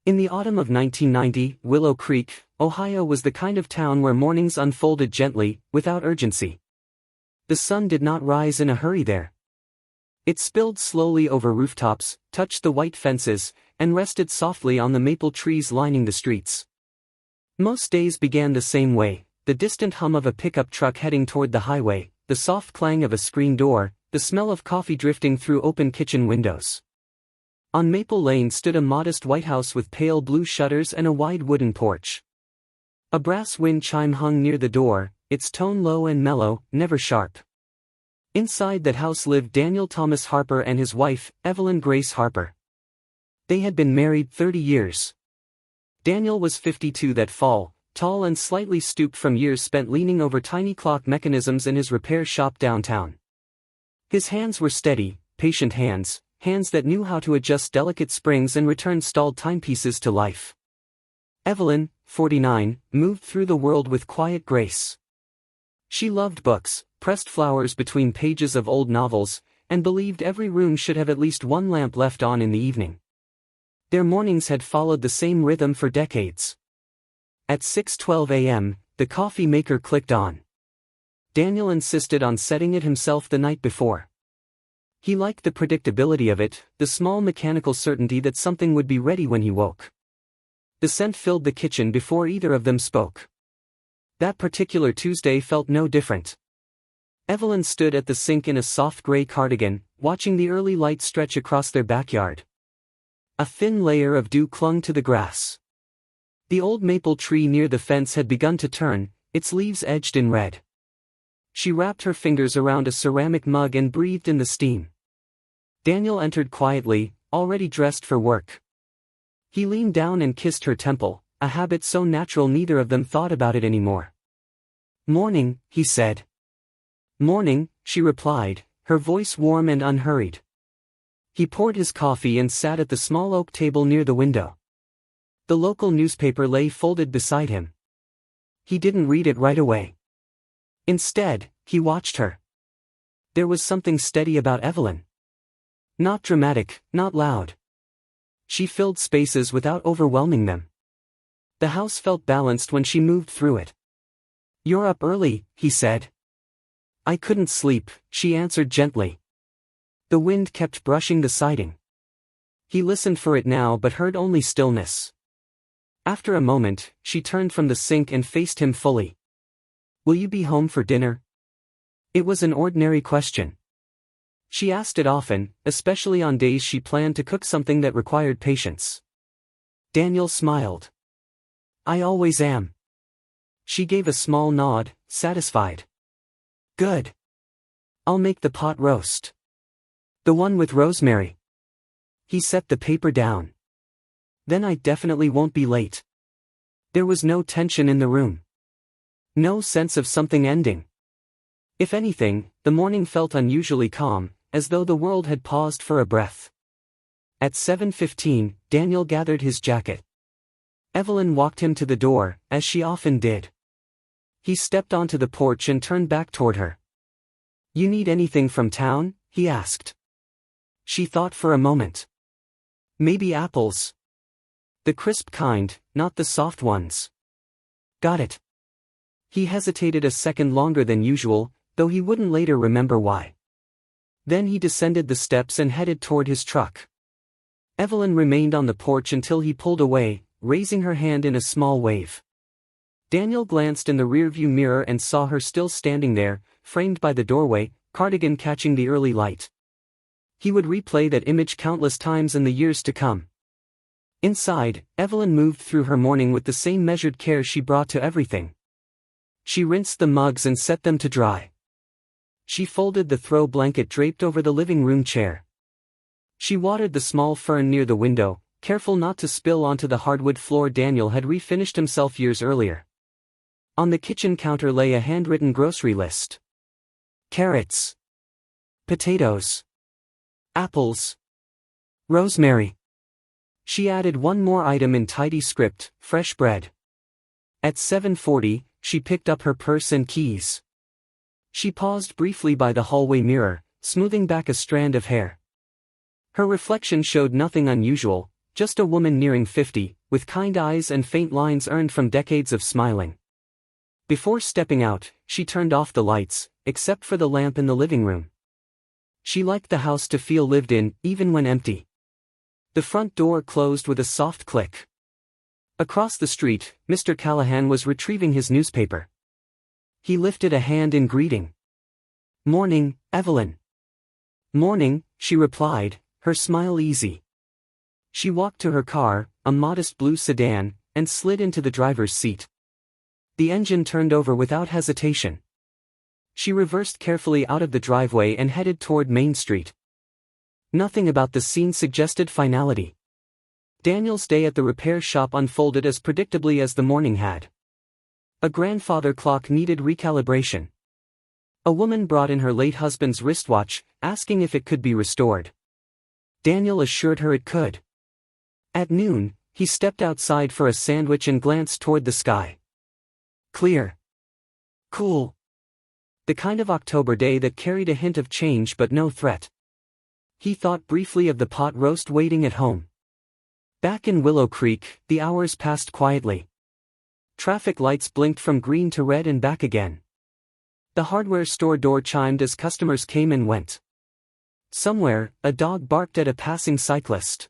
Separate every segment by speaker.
Speaker 1: In the autumn of 1990, Willow Creek, Ohio was the kind of town where mornings unfolded gently, without urgency. The sun did not rise in a hurry there. It spilled slowly over rooftops, touched the white fences, and rested softly on the maple trees lining the streets. Most days began the same way, the distant hum of a pickup truck heading toward the highway, the soft clang of a screen door, the smell of coffee drifting through open kitchen windows. On Maple Lane stood a modest white house with pale blue shutters and a wide wooden porch. A brass wind chime hung near the door, its tone low and mellow, never sharp. Inside that house lived Daniel Thomas Harper and his wife, Evelyn Grace Harper. They had been married 30 years. Daniel was 52 that fall, tall and slightly stooped from years spent leaning over tiny clock mechanisms in his repair shop downtown. His hands were steady, patient hands that knew how to adjust delicate springs and return stalled timepieces to life. Evelyn, 49, moved through the world with quiet grace. She loved books, pressed flowers between pages of old novels, and believed every room should have at least one lamp left on in the evening. Their mornings had followed the same rhythm for decades. At 6:12 a.m., the coffee maker clicked on. Daniel insisted on setting it himself the night before. He liked the predictability of it, the small mechanical certainty that something would be ready when he woke. The scent filled the kitchen before either of them spoke. That particular Tuesday felt no different. Evelyn stood at the sink in a soft gray cardigan, watching the early light stretch across their backyard. A thin layer of dew clung to the grass. The old maple tree near the fence had begun to turn, its leaves edged in red. She wrapped her fingers around a ceramic mug and breathed in the steam. Daniel entered quietly, already dressed for work. He leaned down and kissed her temple, a habit so natural neither of them thought about it anymore. "Morning," he said. "Morning," she replied, her voice warm and unhurried. He poured his coffee and sat at the small oak table near the window. The local newspaper lay folded beside him. He didn't read it right away. Instead, he watched her. There was something steady about Evelyn. Not dramatic, not loud. She filled spaces without overwhelming them. The house felt balanced when she moved through it. "You're up early," he said. "I couldn't sleep," she answered gently. The wind kept brushing the siding. He listened for it now but heard only stillness. After a moment, she turned from the sink and faced him fully. "Will you be home for dinner?" It was an ordinary question. She asked it often, especially on days she planned to cook something that required patience. Daniel smiled. "I always am." She gave a small nod, satisfied. "Good. I'll make the pot roast. The one with rosemary." He set the paper down. "Then I definitely won't be late." There was no tension in the room. No sense of something ending. If anything, the morning felt unusually calm, as though the world had paused for a breath. At 7:15, Daniel gathered his jacket. Evelyn walked him to the door, as she often did. He stepped onto the porch and turned back toward her. "You need anything from town?" he asked. She thought for a moment. "Maybe apples. The crisp kind, not the soft ones." "Got it." He hesitated a second longer than usual, though he wouldn't later remember why. Then he descended the steps and headed toward his truck. Evelyn remained on the porch until he pulled away, raising her hand in a small wave. Daniel glanced in the rearview mirror and saw her still standing there, framed by the doorway, cardigan catching the early light. He would replay that image countless times in the years to come. Inside, Evelyn moved through her morning with the same measured care she brought to everything. She rinsed the mugs and set them to dry. She folded the throw blanket draped over the living room chair. She watered the small fern near the window, careful not to spill onto the hardwood floor Daniel had refinished himself years earlier. On the kitchen counter lay a handwritten grocery list. Carrots. Potatoes. Apples. Rosemary. She added one more item in tidy script, fresh bread. At 7:40, she picked up her purse and keys. She paused briefly by the hallway mirror, smoothing back a strand of hair. Her reflection showed nothing unusual, just a woman nearing 50, with kind eyes and faint lines earned from decades of smiling. Before stepping out, she turned off the lights, except for the lamp in the living room. She liked the house to feel lived in, even when empty. The front door closed with a soft click. Across the street, Mr. Callahan was retrieving his newspaper. He lifted a hand in greeting. "Morning, Evelyn." "Morning," she replied, her smile easy. She walked to her car, a modest blue sedan, and slid into the driver's seat. The engine turned over without hesitation. She reversed carefully out of the driveway and headed toward Main Street. Nothing about the scene suggested finality. Daniel's day at the repair shop unfolded as predictably as the morning had. A grandfather clock needed recalibration. A woman brought in her late husband's wristwatch, asking if it could be restored. Daniel assured her it could. At noon, he stepped outside for a sandwich and glanced toward the sky. Clear. Cool. The kind of October day that carried a hint of change but no threat. He thought briefly of the pot roast waiting at home. Back in Willow Creek, the hours passed quietly. Traffic lights blinked from green to red and back again. The hardware store door chimed as customers came and went. Somewhere, a dog barked at a passing cyclist.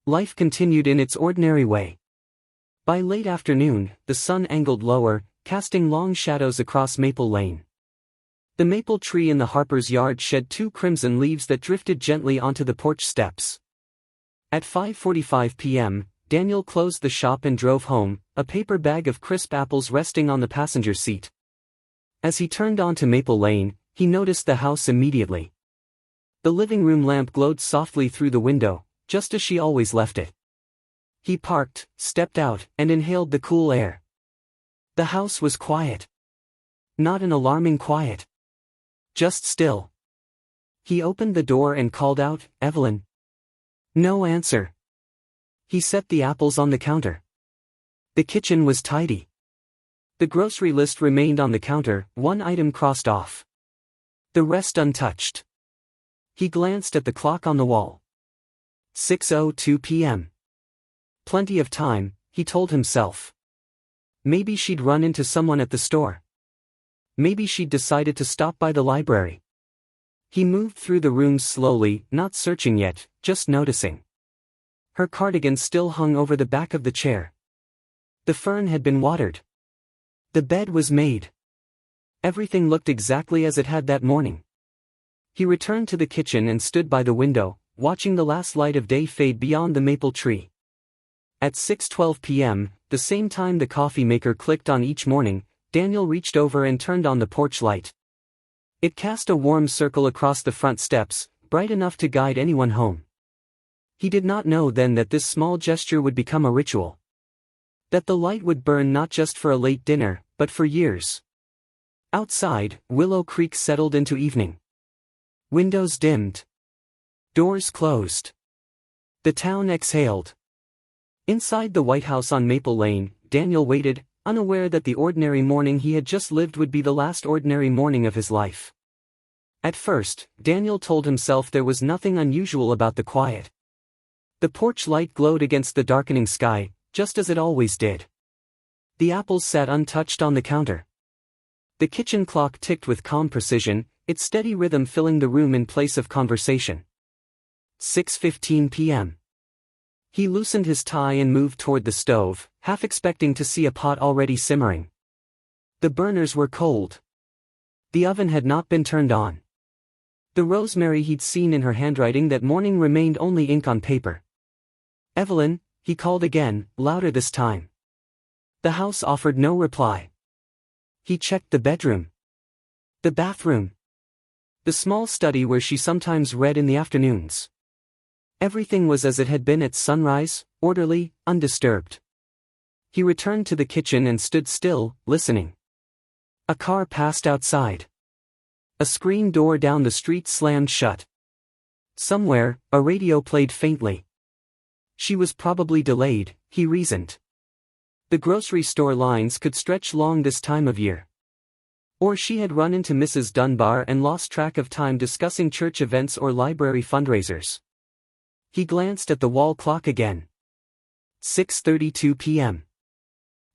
Speaker 1: Life continued in its ordinary way. By late afternoon, the sun angled lower, casting long shadows across Maple Lane. The maple tree in the Harper's yard shed 2 crimson leaves that drifted gently onto the porch steps. At 5:45 p.m., Daniel closed the shop and drove home, a paper bag of crisp apples resting on the passenger seat. As he turned onto Maple Lane, he noticed the house immediately. The living room lamp glowed softly through the window, just as she always left it. He parked, stepped out, and inhaled the cool air. The house was quiet. Not an alarming quiet. Just still. He opened the door and called out, "Evelyn." No answer. He set the apples on the counter. The kitchen was tidy. The grocery list remained on the counter, one item crossed off. The rest untouched. He glanced at the clock on the wall. 6:02 p.m. Plenty of time, he told himself. Maybe she'd run into someone at the store. Maybe she'd decided to stop by the library. He moved through the rooms slowly, not searching yet, just noticing. Her cardigan still hung over the back of the chair. The fern had been watered. The bed was made. Everything looked exactly as it had that morning. He returned to the kitchen and stood by the window, watching the last light of day fade beyond the maple tree. At 6:12 p.m., the same time the coffee maker clicked on each morning, Daniel reached over and turned on the porch light. It cast a warm circle across the front steps, bright enough to guide anyone home. He did not know then that this small gesture would become a ritual. That the light would burn not just for a late dinner, but for years. Outside, Willow Creek settled into evening. Windows dimmed. Doors closed. The town exhaled. Inside the White House on Maple Lane, Daniel waited, unaware that the ordinary morning he had just lived would be the last ordinary morning of his life. At first, Daniel told himself there was nothing unusual about the quiet. The porch light glowed against the darkening sky, just as it always did. The apples sat untouched on the counter. The kitchen clock ticked with calm precision, its steady rhythm filling the room in place of conversation. 6:15 p.m. He loosened his tie and moved toward the stove, half expecting to see a pot already simmering. The burners were cold. The oven had not been turned on. The rosemary he'd seen in her handwriting that morning remained only ink on paper. "Evelyn," he called again, louder this time. The house offered no reply. He checked the bedroom. The bathroom. The small study where she sometimes read in the afternoons. Everything was as it had been at sunrise, orderly, undisturbed. He returned to the kitchen and stood still, listening. A car passed outside. A screen door down the street slammed shut. Somewhere, a radio played faintly. She was probably delayed, he reasoned. The grocery store lines could stretch long this time of year. Or she had run into Mrs. Dunbar and lost track of time discussing church events or library fundraisers. He glanced at the wall clock again. 6:32 p.m.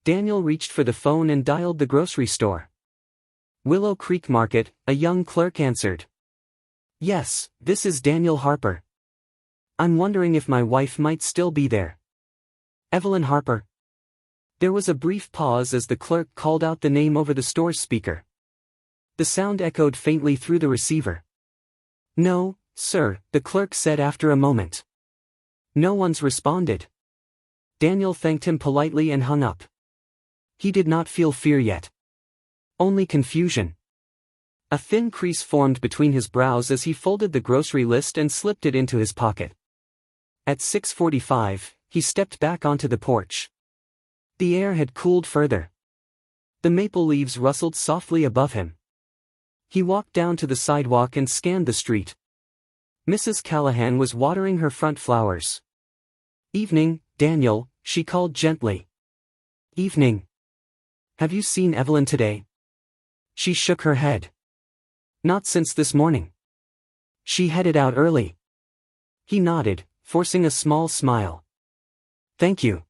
Speaker 1: Daniel reached for the phone and dialed the grocery store. Willow Creek Market, a young clerk answered. Yes, this is Daniel Harper. I'm wondering if my wife might still be there. Evelyn Harper. There was a brief pause as the clerk called out the name over the store's speaker. The sound echoed faintly through the receiver. No, sir, the clerk said after a moment. No one's responded. Daniel thanked him politely and hung up. He did not feel fear yet. Only confusion. A thin crease formed between his brows as he folded the grocery list and slipped it into his pocket. At 6:45, he stepped back onto the porch. The air had cooled further. The maple leaves rustled softly above him. He walked down to the sidewalk and scanned the street. Mrs. Callahan was watering her front flowers. Evening, Daniel, she called gently. Evening. Have you seen Evelyn today? She shook her head. Not since this morning. She headed out early. He nodded, forcing a small smile. Thank you.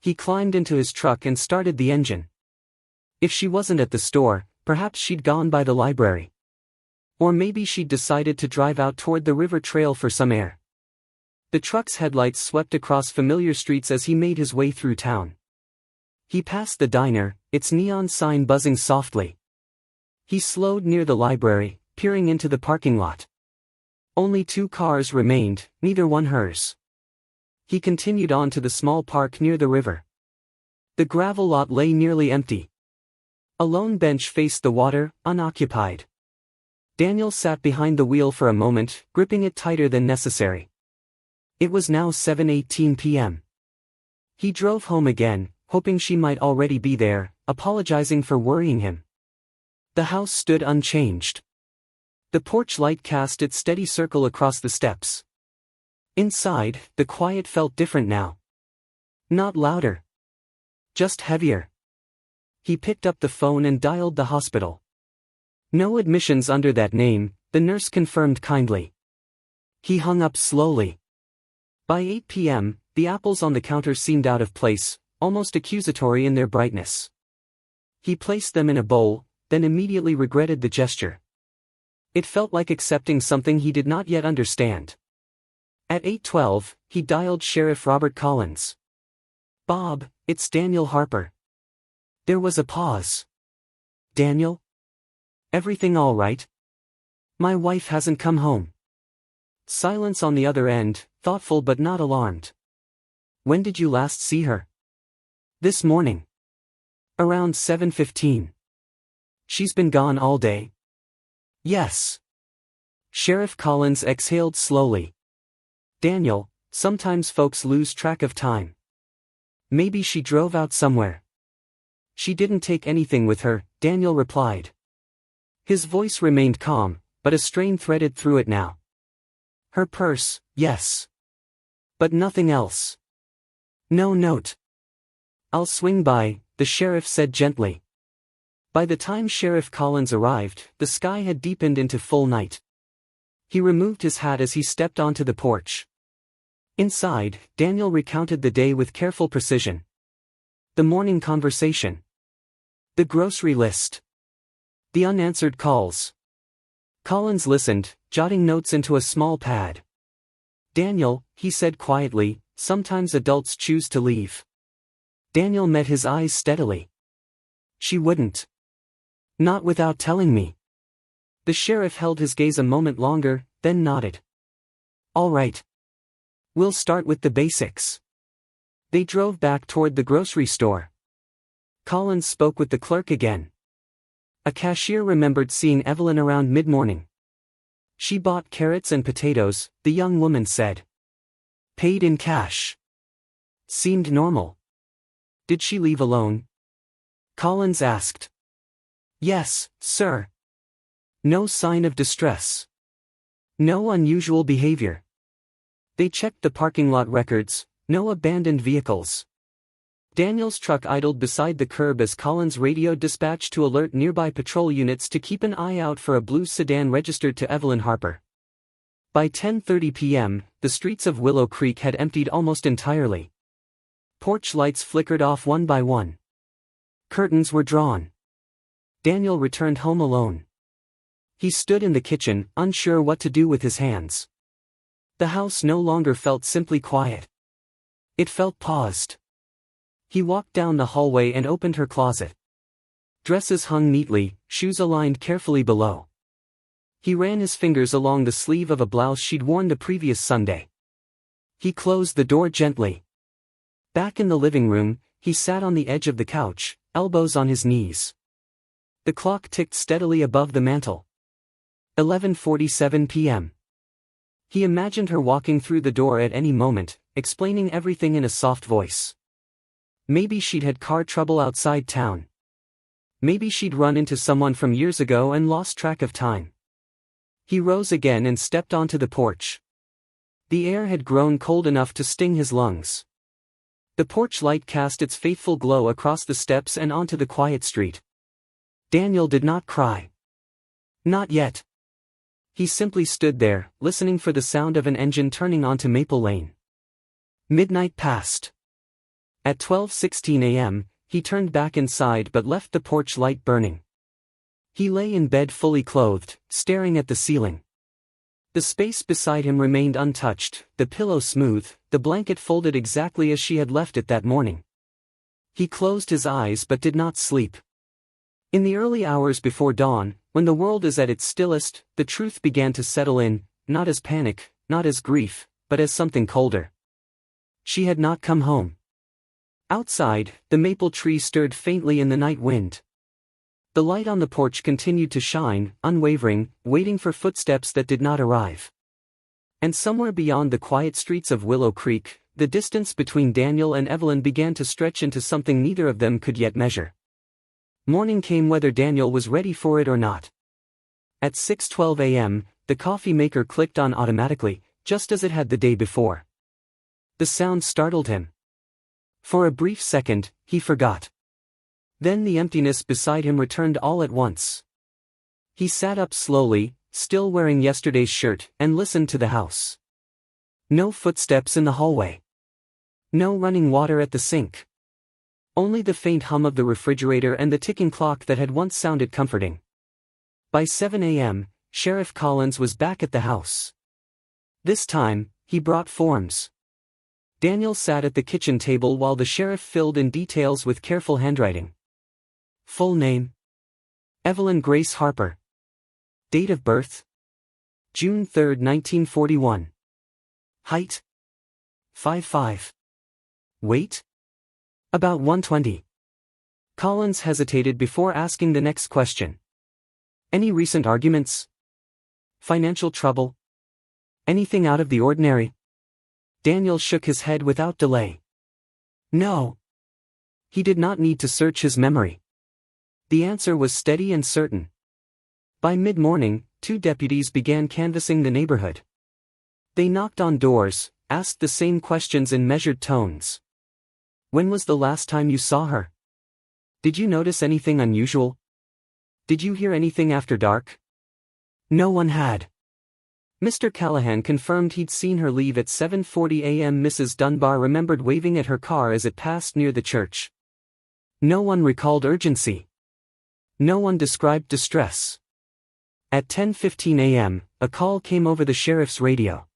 Speaker 1: He climbed into his truck and started the engine. If she wasn't at the store, perhaps she'd gone by the library. Or maybe she'd decided to drive out toward the river trail for some air. The truck's headlights swept across familiar streets as he made his way through town. He passed the diner, its neon sign buzzing softly. He slowed near the library, peering into the parking lot. Only 2 cars remained, neither one hers. He continued on to the small park near the river. The gravel lot lay nearly empty. A lone bench faced the water, unoccupied. Daniel sat behind the wheel for a moment, gripping it tighter than necessary. It was now 7:18 p.m. He drove home again, hoping she might already be there, apologizing for worrying him. The house stood unchanged. The porch light cast its steady circle across the steps. Inside, the quiet felt different now. Not louder. Just heavier. He picked up the phone and dialed the hospital. No admissions under that name, the nurse confirmed kindly. He hung up slowly. By 8 p.m., the apples on the counter seemed out of place, almost accusatory in their brightness. He placed them in a bowl, then immediately regretted the gesture. It felt like accepting something he did not yet understand. At 8:12, he dialed Sheriff Robert Collins. Bob, it's Daniel Harper. There was a pause. Daniel? Everything all right? My wife hasn't come home. Silence on the other end, thoughtful but not alarmed. When did you last see her? This morning. Around 7:15. She's been gone all day? Yes. Sheriff Collins exhaled slowly. Daniel, sometimes folks lose track of time. Maybe she drove out somewhere. She didn't take anything with her, Daniel replied. His voice remained calm, but a strain threaded through it now. Her purse, yes. But nothing else. No note. I'll swing by, the sheriff said gently. By the time Sheriff Collins arrived, the sky had deepened into full night. He removed his hat as he stepped onto the porch. Inside, Daniel recounted the day with careful precision. The morning conversation. The grocery list. The unanswered calls. Collins listened, jotting notes into a small pad. Daniel, he said quietly, sometimes adults choose to leave. Daniel met his eyes steadily. She wouldn't. Not without telling me. The sheriff held his gaze a moment longer, then nodded. All right. We'll start with the basics. They drove back toward the grocery store. Collins spoke with the clerk again. A cashier remembered seeing Evelyn around mid-morning. She bought carrots and potatoes, the young woman said. Paid in cash. Seemed normal. Did she leave alone? Collins asked. Yes, sir. No sign of distress. No unusual behavior. They checked the parking lot records, no abandoned vehicles. Daniel's truck idled beside the curb as Collins radioed dispatch to alert nearby patrol units to keep an eye out for a blue sedan registered to Evelyn Harper. By 10:30 p.m., the streets of Willow Creek had emptied almost entirely. Porch lights flickered off one by one. Curtains were drawn. Daniel returned home alone. He stood in the kitchen, unsure what to do with his hands. The house no longer felt simply quiet. It felt paused. He walked down the hallway and opened her closet. Dresses hung neatly, shoes aligned carefully below. He ran his fingers along the sleeve of a blouse she'd worn the previous Sunday. He closed the door gently. Back in the living room, he sat on the edge of the couch, elbows on his knees. The clock ticked steadily above the mantel. 11:47 p.m. He imagined her walking through the door at any moment, explaining everything in a soft voice. Maybe she'd had car trouble outside town. Maybe she'd run into someone from years ago and lost track of time. He rose again and stepped onto the porch. The air had grown cold enough to sting his lungs. The porch light cast its faithful glow across the steps and onto the quiet street. Daniel did not cry. Not yet. He simply stood there, listening for the sound of an engine turning onto Maple Lane. Midnight passed. At 12:16 a.m., he turned back inside but left the porch light burning. He lay in bed fully clothed, staring at the ceiling. The space beside him remained untouched, the pillow smooth, the blanket folded exactly as she had left it that morning. He closed his eyes but did not sleep. In the early hours before dawn, when the world is at its stillest, the truth began to settle in, not as panic, not as grief, but as something colder. She had not come home. Outside, the maple tree stirred faintly in the night wind. The light on the porch continued to shine, unwavering, waiting for footsteps that did not arrive. And somewhere beyond the quiet streets of Willow Creek, the distance between Daniel and Evelyn began to stretch into something neither of them could yet measure. Morning came whether Daniel was ready for it or not. At 6:12 a.m., the coffee maker clicked on automatically, just as it had the day before. The sound startled him. For a brief second, he forgot. Then the emptiness beside him returned all at once. He sat up slowly, still wearing yesterday's shirt, and listened to the house. No footsteps in the hallway. No running water at the sink. Only the faint hum of the refrigerator and the ticking clock that had once sounded comforting. By 7 a.m., Sheriff Collins was back at the house. This time, he brought forms. Daniel sat at the kitchen table while the sheriff filled in details with careful handwriting. Full name: Evelyn Grace Harper. Date of birth: June 3, 1941. Height: 5'5". Weight: about 120. Collins hesitated before asking the next question. Any recent arguments? Financial trouble? Anything out of the ordinary? Daniel shook his head without delay. No. He did not need to search his memory. The answer was steady and certain. By mid-morning, 2 deputies began canvassing the neighborhood. They knocked on doors, asked the same questions in measured tones. When was the last time you saw her? Did you notice anything unusual? Did you hear anything after dark? No one had. Mr. Callahan confirmed he'd seen her leave at 7:40 a.m. Mrs. Dunbar remembered waving at her car as it passed near the church. No one recalled urgency. No one described distress. At 10:15 a.m., a call came over the sheriff's radio.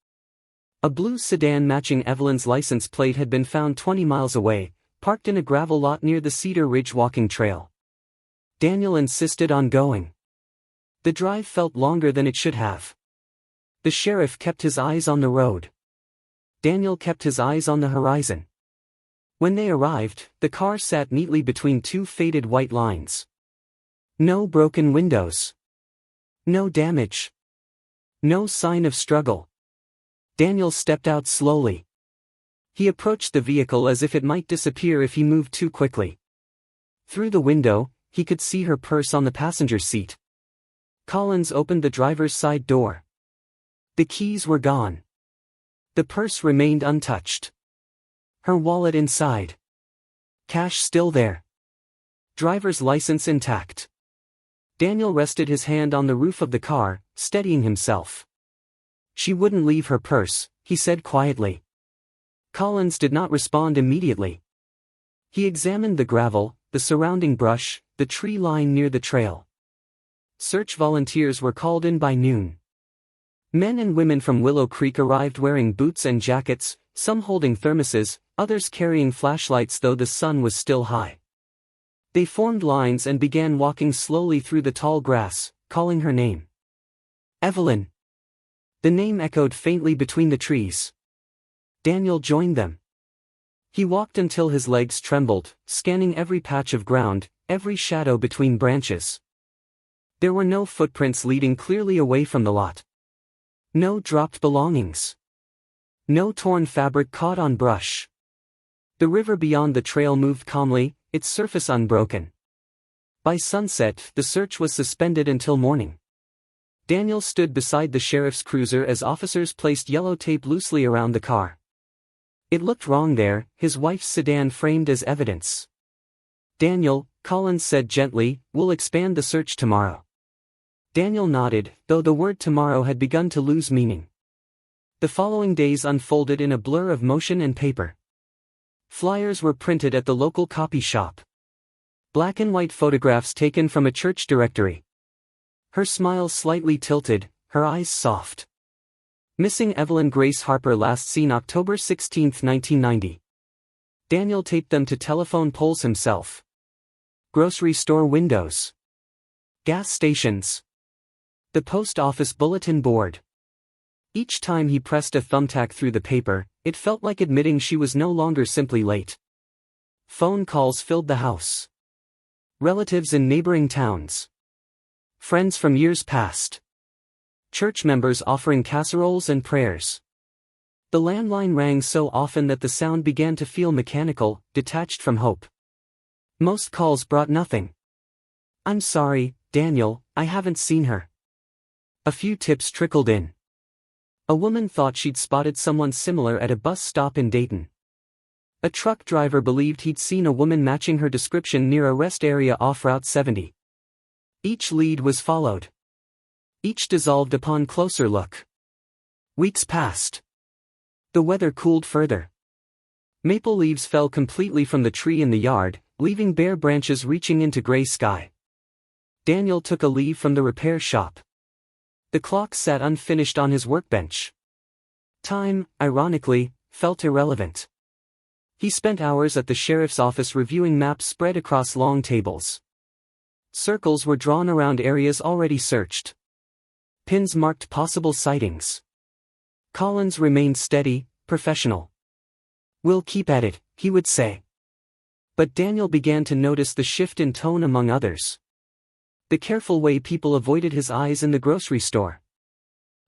Speaker 1: A blue sedan matching Evelyn's license plate had been found 20 miles away, parked in a gravel lot near the Cedar Ridge walking trail. Daniel insisted on going. The drive felt longer than it should have. The sheriff kept his eyes on the road. Daniel kept his eyes on the horizon. When they arrived, the car sat neatly between 2 faded white lines. No broken windows. No damage. No sign of struggle. Daniel stepped out slowly. He approached the vehicle as if it might disappear if he moved too quickly. Through the window, he could see her purse on the passenger seat. Collins opened the driver's side door. The keys were gone. The purse remained untouched. Her wallet inside. Cash still there. Driver's license intact. Daniel rested his hand on the roof of the car, steadying himself. She wouldn't leave her purse, he said quietly. Collins did not respond immediately. He examined the gravel, the surrounding brush, the tree line near the trail. Search volunteers were called in by noon. Men and women from Willow Creek arrived wearing boots and jackets, some holding thermoses, others carrying flashlights though the sun was still high. They formed lines and began walking slowly through the tall grass, calling her name. Evelyn. The name echoed faintly between the trees. Daniel joined them. He walked until his legs trembled, scanning every patch of ground, every shadow between branches. There were no footprints leading clearly away from the lot. No dropped belongings. No torn fabric caught on brush. The river beyond the trail moved calmly, its surface unbroken. By sunset, the search was suspended until morning. Daniel stood beside the sheriff's cruiser as officers placed yellow tape loosely around the car. It looked wrong there, his wife's sedan framed as evidence. Daniel, Collins said gently, we'll expand the search tomorrow. Daniel nodded, though the word tomorrow had begun to lose meaning. The following days unfolded in a blur of motion and paper. Flyers were printed at the local copy shop. Black and white photographs taken from a church directory. Her smile slightly tilted, her eyes soft. Missing Evelyn Grace Harper, last seen October 16, 1990. Daniel taped them to telephone poles himself. Grocery store windows. Gas stations. The post office bulletin board. Each time he pressed a thumbtack through the paper, it felt like admitting she was no longer simply late. Phone calls filled the house. Relatives in neighboring towns. Friends from years past. Church members offering casseroles and prayers. The landline rang so often that the sound began to feel mechanical, detached from hope. Most calls brought nothing. I'm sorry, Daniel, I haven't seen her. A few tips trickled in. A woman thought she'd spotted someone similar at a bus stop in Dayton. A truck driver believed he'd seen a woman matching her description near a rest area off Route 70. Each lead was followed. Each dissolved upon closer look. Weeks passed. The weather cooled further. Maple leaves fell completely from the tree in the yard, leaving bare branches reaching into gray sky. Daniel took a leave from the repair shop. The clock sat unfinished on his workbench. Time, ironically, felt irrelevant. He spent hours at the sheriff's office reviewing maps spread across long tables. Circles were drawn around areas already searched. Pins marked possible sightings. Collins remained steady, professional. We'll keep at it, he would say. But Daniel began to notice the shift in tone among others. The careful way people avoided his eyes in the grocery store.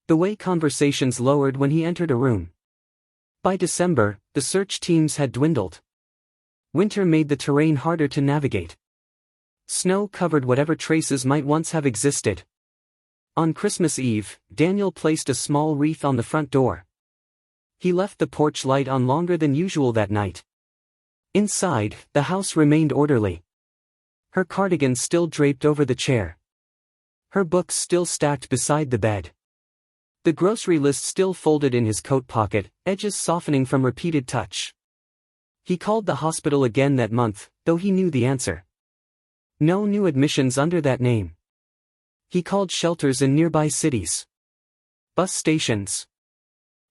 Speaker 1: The way conversations lowered when he entered a room. By December, the search teams had dwindled. Winter made the terrain harder to navigate. Snow covered whatever traces might once have existed. On Christmas Eve, Daniel placed a small wreath on the front door. He left the porch light on longer than usual that night. Inside, the house remained orderly. Her cardigan still draped over the chair. Her books still stacked beside the bed. The grocery list still folded in his coat pocket, edges softening from repeated touch. He called the hospital again that month, though he knew the answer. No new admissions under that name. He called shelters in nearby cities. Bus stations.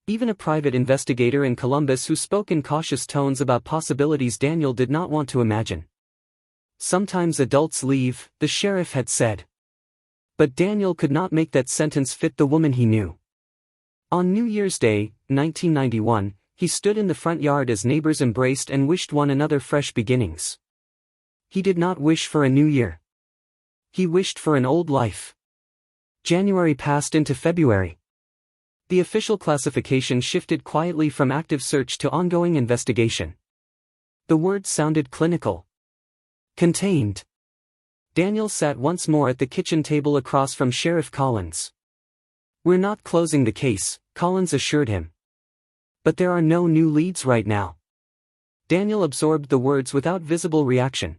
Speaker 1: Even a private investigator in Columbus who spoke in cautious tones about possibilities Daniel did not want to imagine. Sometimes adults leave, the sheriff had said. But Daniel could not make that sentence fit the woman he knew. On New Year's Day, 1991, he stood in the front yard as neighbors embraced and wished one another fresh beginnings. He did not wish for a new year. He wished for an old life. January passed into February. The official classification shifted quietly from active search to ongoing investigation. The word sounded clinical. Contained. Daniel sat once more at the kitchen table across from Sheriff Collins. We're not closing the case, Collins assured him. But there are no new leads right now. Daniel absorbed the words without visible reaction.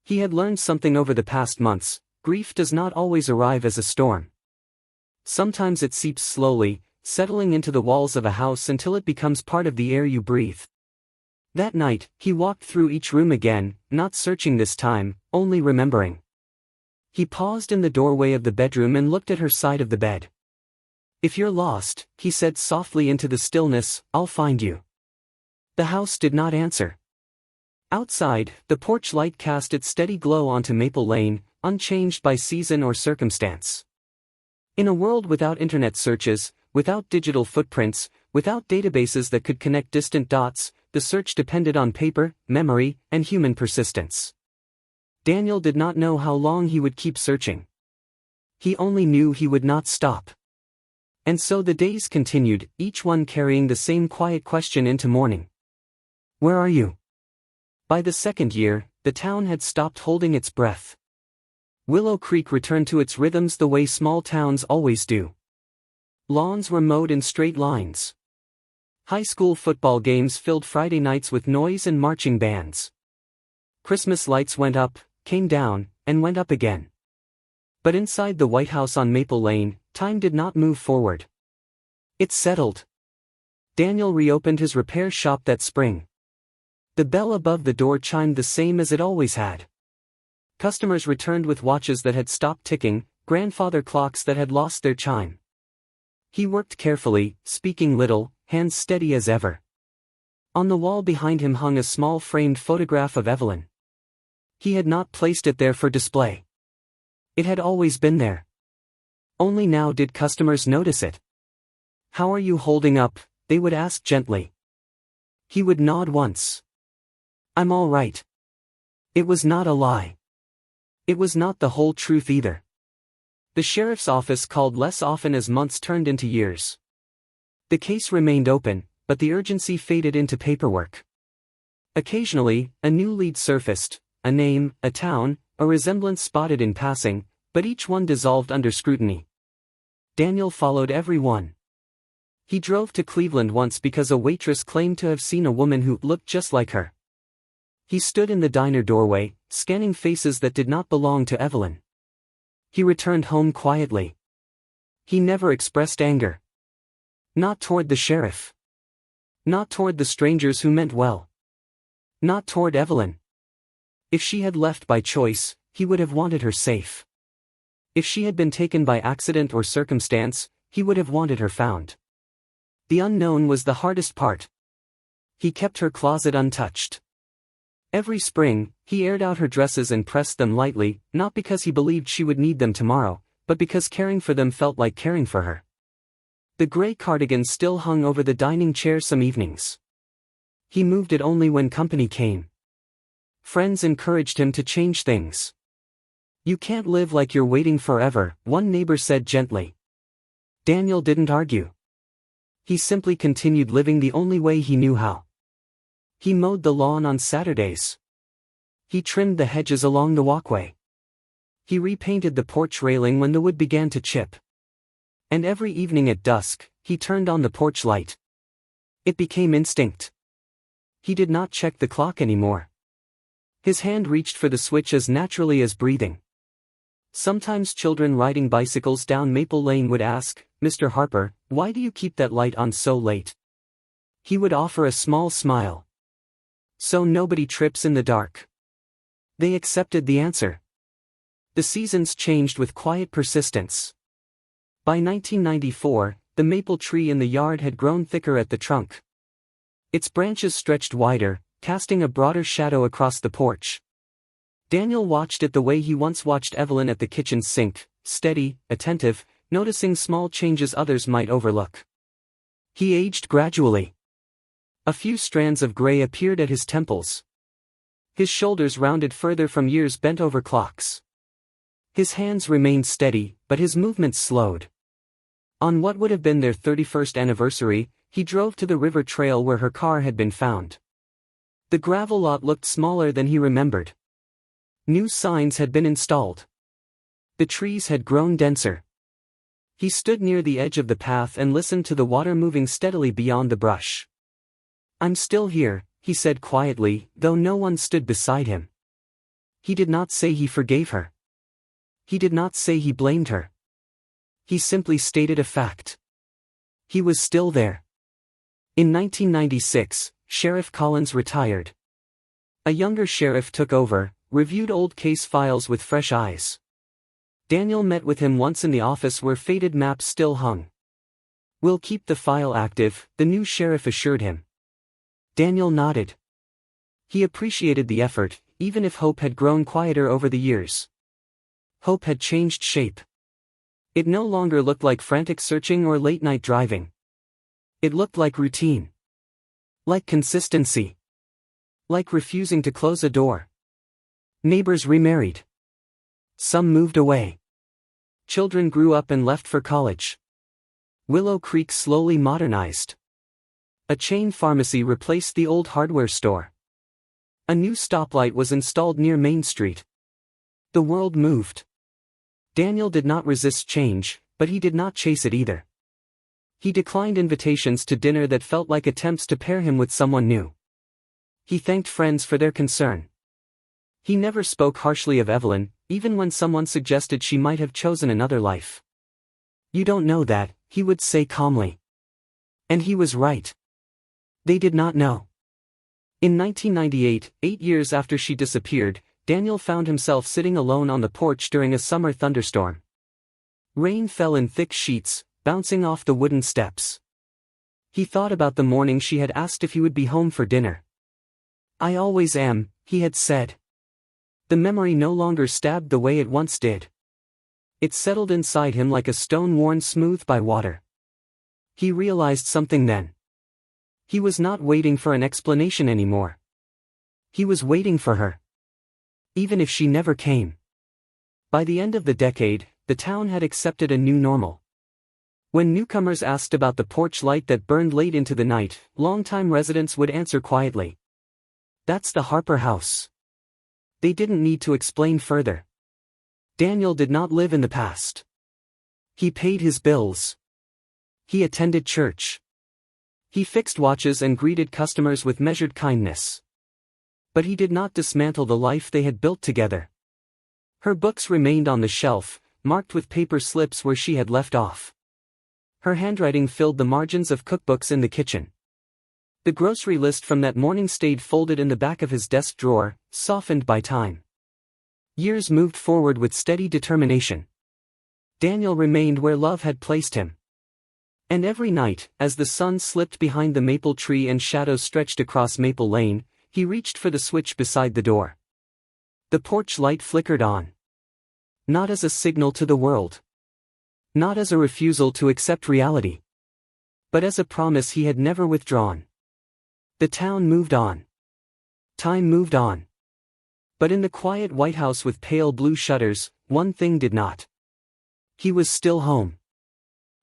Speaker 1: He had learned something over the past months: grief does not always arrive as a storm. Sometimes it seeps slowly, settling into the walls of a house until it becomes part of the air you breathe. That night, he walked through each room again, not searching this time, only remembering. He paused in the doorway of the bedroom and looked at her side of the bed. "If you're lost," he said softly into the stillness, "I'll find you." The house did not answer. Outside, the porch light cast its steady glow onto Maple Lane, unchanged by season or circumstance. In a world without internet searches, without digital footprints, without databases that could connect distant dots, the search depended on paper, memory, and human persistence. Daniel did not know how long he would keep searching. He only knew he would not stop. And so the days continued, each one carrying the same quiet question into morning. "Where are you?" By the second year, the town had stopped holding its breath. Willow Creek returned to its rhythms the way small towns always do. Lawns were mowed in straight lines. High school football games filled Friday nights with noise and marching bands. Christmas lights went up, came down, and went up again. But inside the White House on Maple Lane, time did not move forward. It settled. Daniel reopened his repair shop that spring. The bell above the door chimed the same as it always had. Customers returned with watches that had stopped ticking, grandfather clocks that had lost their chime. He worked carefully, speaking little, hands steady as ever. On the wall behind him hung a small framed photograph of Evelyn. He had not placed it there for display. It had always been there. Only now did customers notice it. "How are you holding up?" they would ask gently. He would nod once. "I'm all right." It was not a lie. It was not the whole truth either. The sheriff's office called less often as months turned into years. The case remained open, but the urgency faded into paperwork. Occasionally, a new lead surfaced, a name, a town, a resemblance spotted in passing, but each one dissolved under scrutiny. Daniel followed every one. He drove to Cleveland once because a waitress claimed to have seen a woman who looked just like her. He stood in the diner doorway, scanning faces that did not belong to Evelyn. He returned home quietly. He never expressed anger. Not toward the sheriff. Not toward the strangers who meant well. Not toward Evelyn. If she had left by choice, he would have wanted her safe. If she had been taken by accident or circumstance, he would have wanted her found. The unknown was the hardest part. He kept her closet untouched. Every spring, he aired out her dresses and pressed them lightly, not because he believed she would need them tomorrow, but because caring for them felt like caring for her. The gray cardigan still hung over the dining chair some evenings. He moved it only when company came. Friends encouraged him to change things. "You can't live like you're waiting forever," one neighbor said gently. Daniel didn't argue. He simply continued living the only way he knew how. He mowed the lawn on Saturdays. He trimmed the hedges along the walkway. He repainted the porch railing when the wood began to chip. And every evening at dusk, he turned on the porch light. It became instinct. He did not check the clock anymore. His hand reached for the switch as naturally as breathing. Sometimes children riding bicycles down Maple Lane would ask, "Mr. Harper, why do you keep that light on so late?" He would offer a small smile. "So nobody trips in the dark." They accepted the answer. The seasons changed with quiet persistence. By 1994, the maple tree in the yard had grown thicker at the trunk. Its branches stretched wider, casting a broader shadow across the porch. Daniel watched it the way he once watched Evelyn at the kitchen sink, steady, attentive, noticing small changes others might overlook. He aged gradually. A few strands of gray appeared at his temples. His shoulders rounded further from years bent over clocks. His hands remained steady, but his movements slowed. On what would have been their 31st anniversary, he drove to the river trail where her car had been found. The gravel lot looked smaller than he remembered. New signs had been installed. The trees had grown denser. He stood near the edge of the path and listened to the water moving steadily beyond the brush. "I'm still here," he said quietly, though no one stood beside him. He did not say he forgave her. He did not say he blamed her. He simply stated a fact. He was still there. In 1996, Sheriff Collins retired. A younger sheriff took over, reviewed old case files with fresh eyes. Daniel met with him once in the office where faded maps still hung. "We'll keep the file active," the new sheriff assured him. Daniel nodded. He appreciated the effort, even if hope had grown quieter over the years. Hope had changed shape. It no longer looked like frantic searching or late-night driving. It looked like routine. Like consistency. Like refusing to close a door. Neighbors remarried. Some moved away. Children grew up and left for college. Willow Creek slowly modernized. A chain pharmacy replaced the old hardware store. A new stoplight was installed near Main Street. The world moved. Daniel did not resist change, but he did not chase it either. He declined invitations to dinner that felt like attempts to pair him with someone new. He thanked friends for their concern. He never spoke harshly of Evelyn, even when someone suggested she might have chosen another life. "You don't know that," he would say calmly. And he was right. They did not know. In 1998, 8 years after she disappeared, Daniel found himself sitting alone on the porch during a summer thunderstorm. Rain fell in thick sheets, bouncing off the wooden steps. He thought about the morning she had asked if he would be home for dinner. "I always am," he had said. The memory no longer stabbed the way it once did. It settled inside him like a stone worn smooth by water. He realized something then. He was not waiting for an explanation anymore. He was waiting for her. Even if she never came. By the end of the decade, the town had accepted a new normal. When newcomers asked about the porch light that burned late into the night, longtime residents would answer quietly. "That's the Harper house." They didn't need to explain further. Daniel did not live in the past. He paid his bills. He attended church. He fixed watches and greeted customers with measured kindness. But he did not dismantle the life they had built together. Her books remained on the shelf, marked with paper slips where she had left off. Her handwriting filled the margins of cookbooks in the kitchen. The grocery list from that morning stayed folded in the back of his desk drawer, softened by time. Years moved forward with steady determination. Daniel remained where love had placed him. And every night, as the sun slipped behind the maple tree and shadows stretched across Maple Lane, he reached for the switch beside the door. The porch light flickered on. Not as a signal to the world. Not as a refusal to accept reality. But as a promise he had never withdrawn. The town moved on. Time moved on. But in the quiet White House with pale blue shutters, one thing did not. He was still home.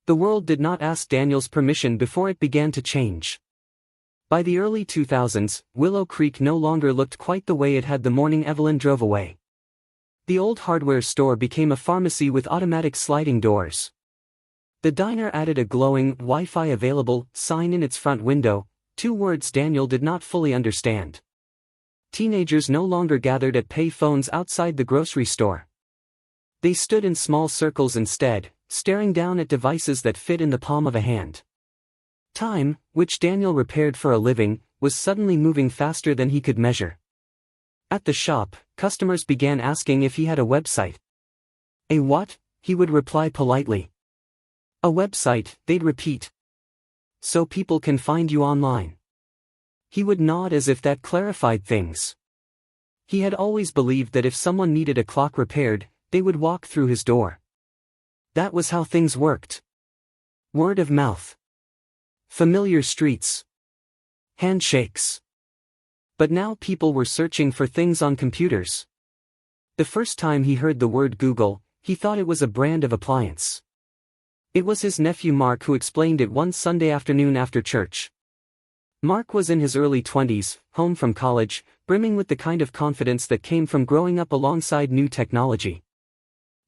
Speaker 1: The world did not ask Daniel's permission before it began to change. By the early 2000s, Willow Creek no longer looked quite the way it had the morning Evelyn drove away. The old hardware store became a pharmacy with automatic sliding doors. The diner added a glowing "Wi-Fi available" sign in its front window, 2 words Daniel did not fully understand. Teenagers no longer gathered at pay phones outside the grocery store. They stood in small circles instead, staring down at devices that fit in the palm of a hand. Time, which Daniel repaired for a living, was suddenly moving faster than he could measure. At the shop, customers began asking if he had a website. "A what?" he would reply politely. "A website," they'd repeat. "So people can find you online." He would nod as if that clarified things. He had always believed that if someone needed a clock repaired, they would walk through his door. That was how things worked. Word of mouth. Familiar streets. Handshakes. But now people were searching for things on computers. The first time he heard the word Google, he thought it was a brand of appliance. It was his nephew Mark who explained it one Sunday afternoon after church. Mark was in his early 20s, home from college, brimming with the kind of confidence that came from growing up alongside new technology.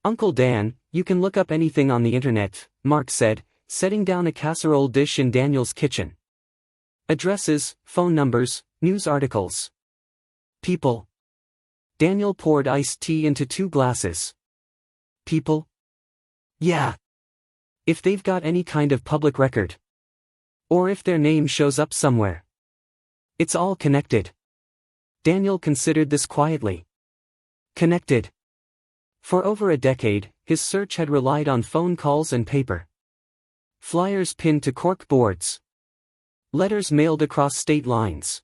Speaker 1: "Uncle Dan, you can look up anything on the internet," Mark said, setting down a casserole dish in Daniel's kitchen. "Addresses, phone numbers, news articles. People." Daniel poured iced tea into 2 glasses. "People? Yeah. If they've got any kind of public record." Or if their name shows up somewhere. It's all connected. Daniel considered this quietly. Connected. For over a decade, his search had relied on phone calls and paper. Flyers pinned to cork boards. Letters mailed across state lines.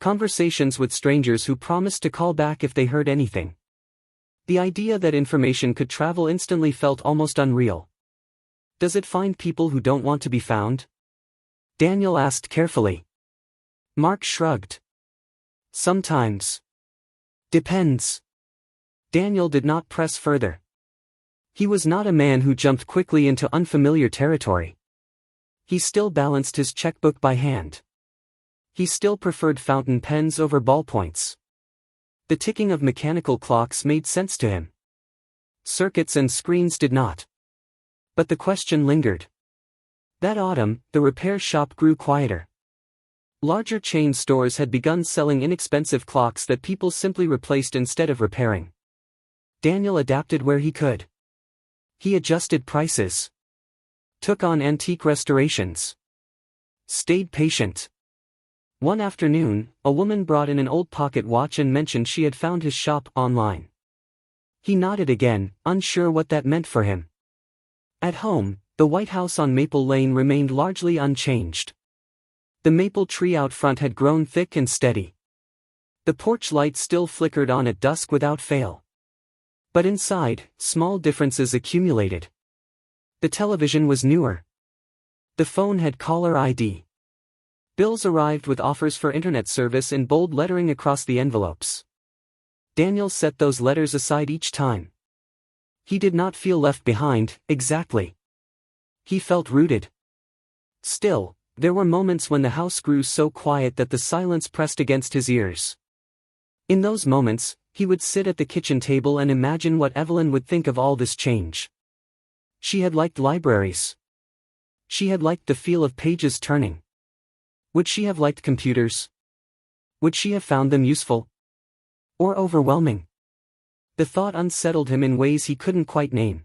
Speaker 1: Conversations with strangers who promised to call back if they heard anything. The idea that information could travel instantly felt almost unreal. Does it find people who don't want to be found? Daniel asked carefully. Mark shrugged. Sometimes. Depends. Daniel did not press further. He was not a man who jumped quickly into unfamiliar territory. He still balanced his checkbook by hand. He still preferred fountain pens over ballpoints. The ticking of mechanical clocks made sense to him. Circuits and screens did not. But the question lingered. That autumn, the repair shop grew quieter. Larger chain stores had begun selling inexpensive clocks that people simply replaced instead of repairing. Daniel adapted where he could. He adjusted prices. Took on antique restorations. Stayed patient. One afternoon, a woman brought in an old pocket watch and mentioned she had found his shop online. He nodded again, unsure what that meant for him. At home, the White House on Maple Lane remained largely unchanged. The maple tree out front had grown thick and steady. The porch light still flickered on at dusk without fail. But inside, small differences accumulated. The television was newer. The phone had caller ID. Bills arrived with offers for internet service in bold lettering across the envelopes. Daniel set those letters aside each time. He did not feel left behind, exactly. He felt rooted. Still, there were moments when the house grew so quiet that the silence pressed against his ears. In those moments, he would sit at the kitchen table and imagine what Evelyn would think of all this change. She had liked libraries. She had liked the feel of pages turning. Would she have liked computers? Would she have found them useful? Or overwhelming? The thought unsettled him in ways he couldn't quite name.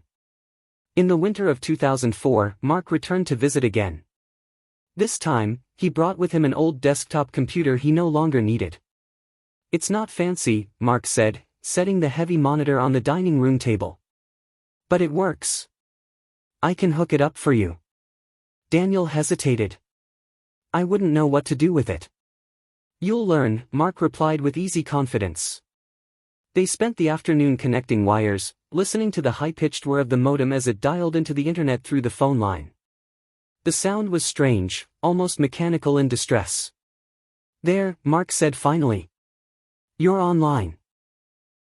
Speaker 1: In the winter of 2004, Mark returned to visit again. This time, he brought with him an old desktop computer he no longer needed. It's not fancy, Mark said, setting the heavy monitor on the dining room table. But it works. I can hook it up for you. Daniel hesitated. I wouldn't know what to do with it. You'll learn, Mark replied with easy confidence. They spent the afternoon connecting wires, listening to the high-pitched whir of the modem as it dialed into the internet through the phone line. The sound was strange, almost mechanical in distress. There, Mark said finally. You're online.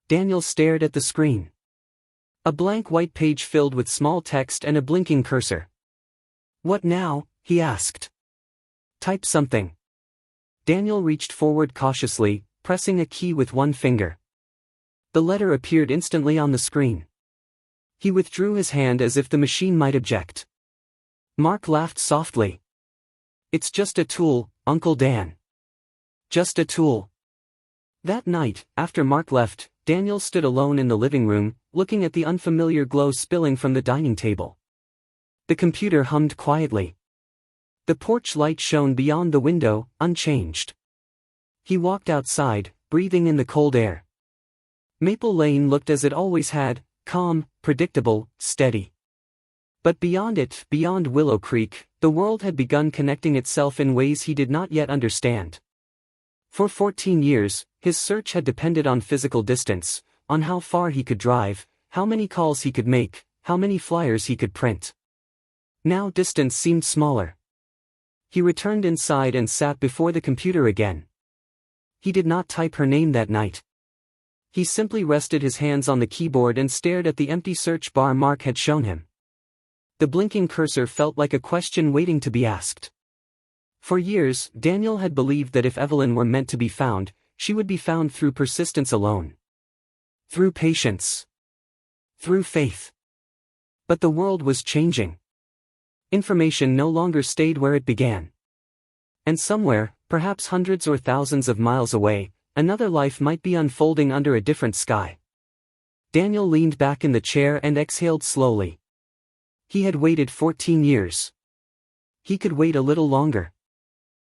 Speaker 1: Daniel stared at the screen. A blank white page filled with small text and a blinking cursor. What now? He asked. Type something. Daniel reached forward cautiously, pressing a key with one finger. The letter appeared instantly on the screen. He withdrew his hand as if the machine might object. Mark laughed softly. It's just a tool, Uncle Dan. Just a tool. That night, after Mark left, Daniel stood alone in the living room, looking at the unfamiliar glow spilling from the dining table. The computer hummed quietly. The porch light shone beyond the window, unchanged. He walked outside, breathing in the cold air. Maple Lane looked as it always had, calm, predictable, steady. But beyond it, beyond Willow Creek, the world had begun connecting itself in ways he did not yet understand. For 14 years, his search had depended on physical distance, on how far he could drive, how many calls he could make, how many flyers he could print. Now distance seemed smaller. He returned inside and sat before the computer again. He did not type her name that night. He simply rested his hands on the keyboard and stared at the empty search bar Mark had shown him. The blinking cursor felt like a question waiting to be asked. For years, Daniel had believed that if Evelyn were meant to be found, she would be found through persistence alone. Through patience. Through faith. But the world was changing. Information no longer stayed where it began. And somewhere, perhaps hundreds or thousands of miles away, another life might be unfolding under a different sky. Daniel leaned back in the chair and exhaled slowly. He had waited 14 years. He could wait a little longer.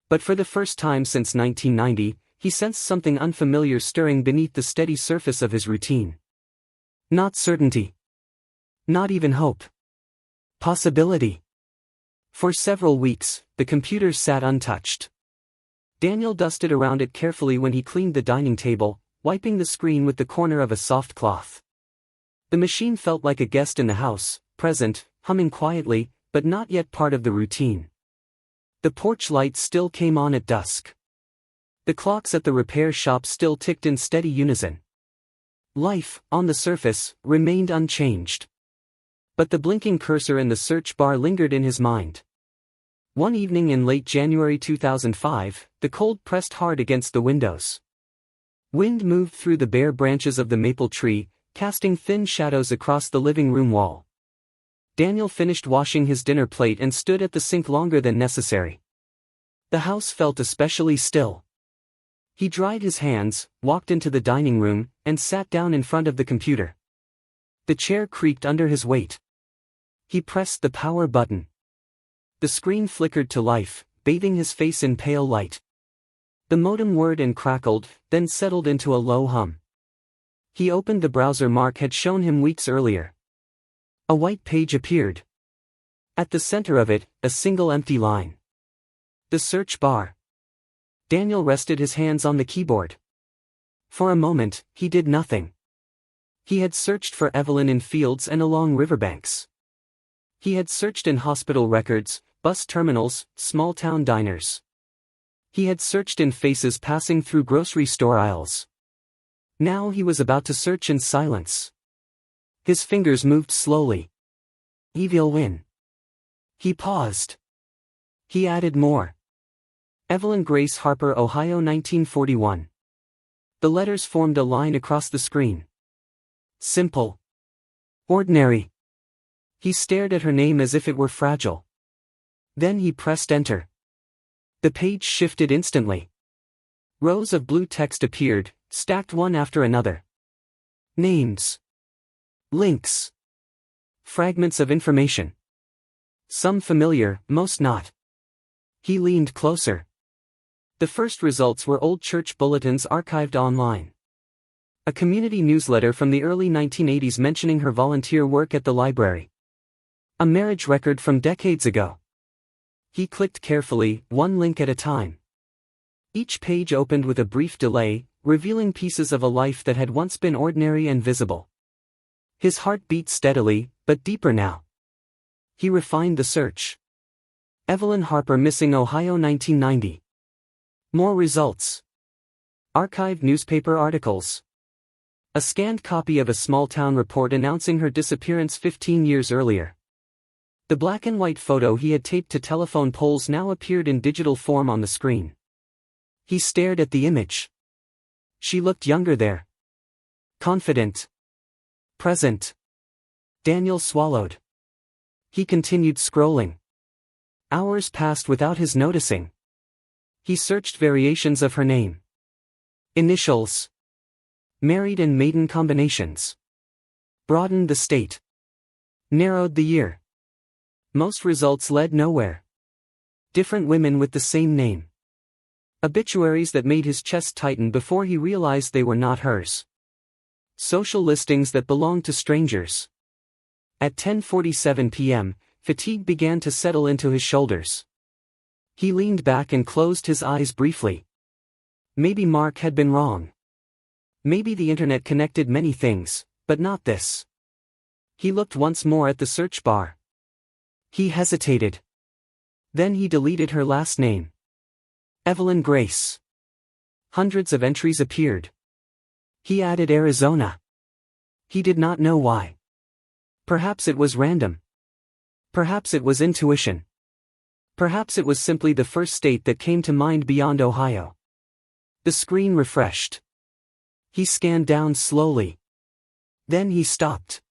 Speaker 1: But for the first time since 1990, he sensed something unfamiliar stirring beneath the steady surface of his routine. Not certainty. Not even hope. Possibility. For several weeks, the computer sat untouched. Daniel dusted around it carefully when he cleaned the dining table, wiping the screen with the corner of a soft cloth. The machine felt like a guest in the house, present, humming quietly, but not yet part of the routine. The porch lights still came on at dusk. The clocks at the repair shop still ticked in steady unison. Life, on the surface, remained unchanged. But the blinking cursor in the search bar lingered in his mind. One evening in late January 2005, the cold pressed hard against the windows. Wind moved through the bare branches of the maple tree, casting thin shadows across the living room wall. Daniel finished washing his dinner plate and stood at the sink longer than necessary. The house felt especially still. He dried his hands, walked into the dining room, and sat down in front of the computer. The chair creaked under his weight. He pressed the power button. The screen flickered to life, bathing his face in pale light. The modem whirred and crackled, then settled into a low hum. He opened the browser Mark had shown him weeks earlier. A white page appeared. At the center of it, a single empty line. The search bar. Daniel rested his hands on the keyboard. For a moment, he did nothing. He had searched for Evelyn in fields and along riverbanks. He had searched in hospital records, bus terminals, small-town diners. He had searched in faces passing through grocery store aisles. Now he was about to search in silence. His fingers moved slowly. Evil win. He paused. He added more. Evelyn Grace Harper, Ohio, 1941. The letters formed a line across the screen. Simple. Ordinary. He stared at her name as if it were fragile. Then he pressed enter. The page shifted instantly. Rows of blue text appeared, stacked one after another. Names. Links. Fragments of information. Some familiar, most not. He leaned closer. The first results were old church bulletins archived online. A community newsletter from the early 1980s mentioning her volunteer work at the library. A marriage record from decades ago. He clicked carefully, one link at a time. Each page opened with a brief delay, revealing pieces of a life that had once been ordinary and visible. His heart beat steadily, but deeper now. He refined the search. Evelyn Harper missing, Ohio, 1990. More results. Archived newspaper articles. A scanned copy of a small-town report announcing her disappearance 15 years earlier. The black and white photo he had taped to telephone poles now appeared in digital form on the screen. He stared at the image. She looked younger there. Confident. Present. Daniel swallowed. He continued scrolling. Hours passed without his noticing. He searched variations of her name. Initials. Married and maiden combinations. Broadened the state. Narrowed the year. Most results led nowhere. Different women with the same name. Obituaries that made his chest tighten before he realized they were not hers. Social listings that belonged to strangers. At 10:47 p.m., fatigue began to settle into his shoulders. He leaned back and closed his eyes briefly. Maybe Mark had been wrong. Maybe the internet connected many things, but not this. He looked once more at the search bar. He hesitated. Then he deleted her last name. Evelyn Grace. Hundreds of entries appeared. He added Arizona. He did not know why. Perhaps it was random. Perhaps it was intuition. Perhaps it was simply the first state that came to mind beyond Ohio. The screen refreshed. He scanned down slowly. Then he stopped.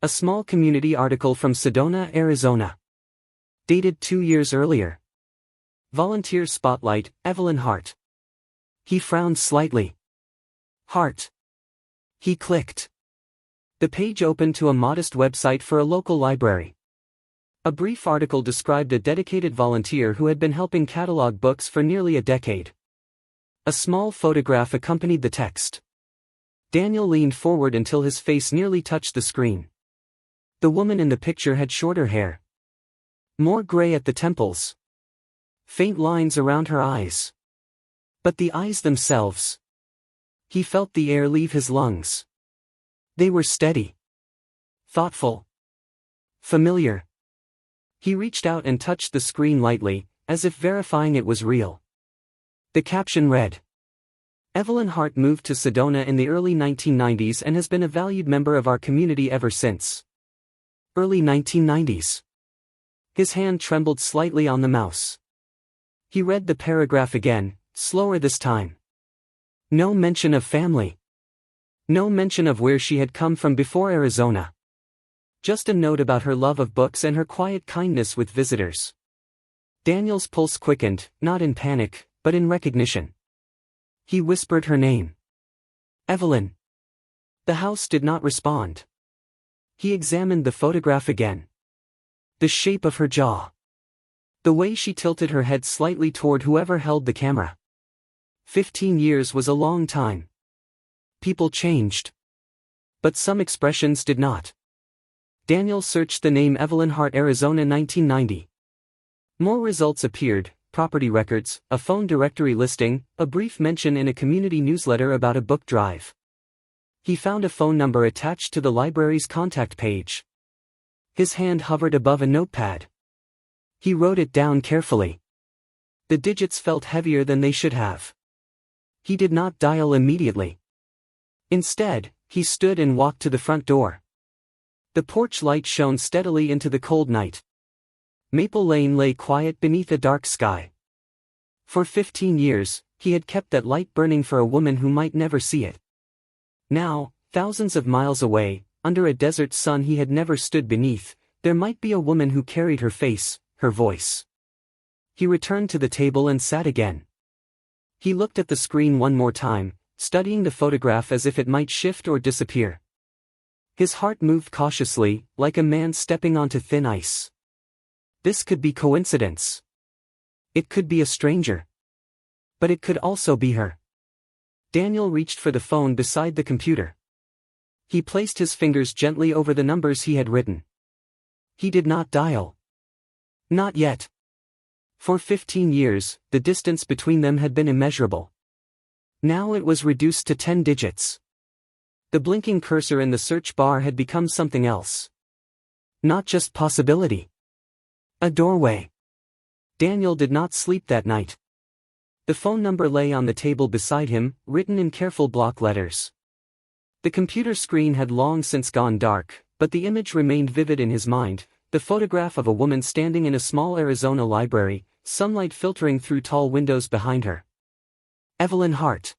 Speaker 1: A small community article from Sedona, Arizona. Dated 2 years earlier. Volunteer spotlight, Evelyn Hart. He frowned slightly. Hart. He clicked. The page opened to a modest website for a local library. A brief article described a dedicated volunteer who had been helping catalog books for nearly a decade. A small photograph accompanied the text. Daniel leaned forward until his face nearly touched the screen. The woman in the picture had shorter hair. More gray at the temples. Faint lines around her eyes. But the eyes themselves. He felt the air leave his lungs. They were steady. Thoughtful. Familiar. He reached out and touched the screen lightly, as if verifying it was real. The caption read, "Evelyn Hart moved to Sedona in the early 1990s and has been a valued member of our community ever since." Early 1990s. His hand trembled slightly on the mouse. He read the paragraph again, slower this time. No mention of family. No mention of where she had come from before Arizona. Just a note about her love of books and her quiet kindness with visitors. Daniel's pulse quickened, not in panic, but in recognition. He whispered her name. Evelyn. The house did not respond. He examined the photograph again. The shape of her jaw. The way she tilted her head slightly toward whoever held the camera. 15 years was a long time. People changed. But some expressions did not. Daniel searched the name Evelyn Hart, Arizona 1990. More results appeared, property records, a phone directory listing, a brief mention in a community newsletter about a book drive. He found a phone number attached to the library's contact page. His hand hovered above a notepad. He wrote it down carefully. The digits felt heavier than they should have. He did not dial immediately. Instead, he stood and walked to the front door. The porch light shone steadily into the cold night. Maple Lane lay quiet beneath a dark sky. For 15 years, he had kept that light burning for a woman who might never see it. Now, thousands of miles away, under a desert sun he had never stood beneath, there might be a woman who carried her face, her voice. He returned to the table and sat again. He looked at the screen one more time, studying the photograph as if it might shift or disappear. His heart moved cautiously, like a man stepping onto thin ice. This could be coincidence. It could be a stranger. But it could also be her. Daniel reached for the phone beside the computer. He placed his fingers gently over the numbers he had written. He did not dial. Not yet. For 15 years, the distance between them had been immeasurable. Now it was reduced to 10 digits. The blinking cursor in the search bar had become something else. Not just possibility. A doorway. Daniel did not sleep that night. The phone number lay on the table beside him, written in careful block letters. The computer screen had long since gone dark, but the image remained vivid in his mind, the photograph of a woman standing in a small Arizona library, sunlight filtering through tall windows behind her. Evelyn Hart.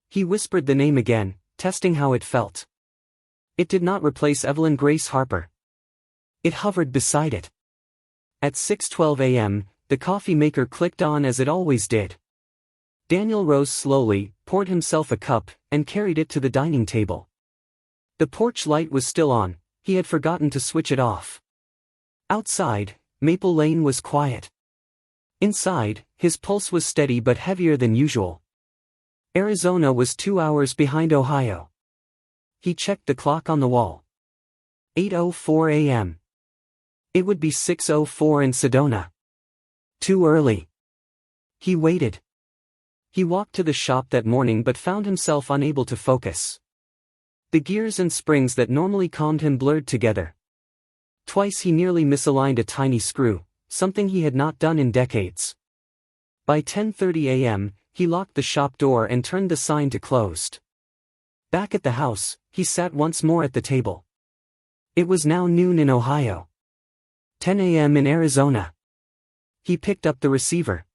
Speaker 1: He whispered the name again, testing how it felt. It did not replace Evelyn Grace Harper. It hovered beside it. At 6:12 a.m., the coffee maker clicked on as it always did. Daniel rose slowly, poured himself a cup, and carried it to the dining table. The porch light was still on, he had forgotten to switch it off. Outside, Maple Lane was quiet. Inside, his pulse was steady but heavier than usual. Arizona was 2 hours behind Ohio. He checked the clock on the wall. 8:04 a.m. It would be 6:04 in Sedona. Too early. He waited. He walked to the shop that morning but found himself unable to focus. The gears and springs that normally calmed him blurred together. Twice he nearly misaligned a tiny screw, something he had not done in decades. By 10:30 a.m., he locked the shop door and turned the sign to closed. Back at the house, he sat once more at the table. It was now noon in Ohio. 10 a.m. in Arizona. He picked up the receiver.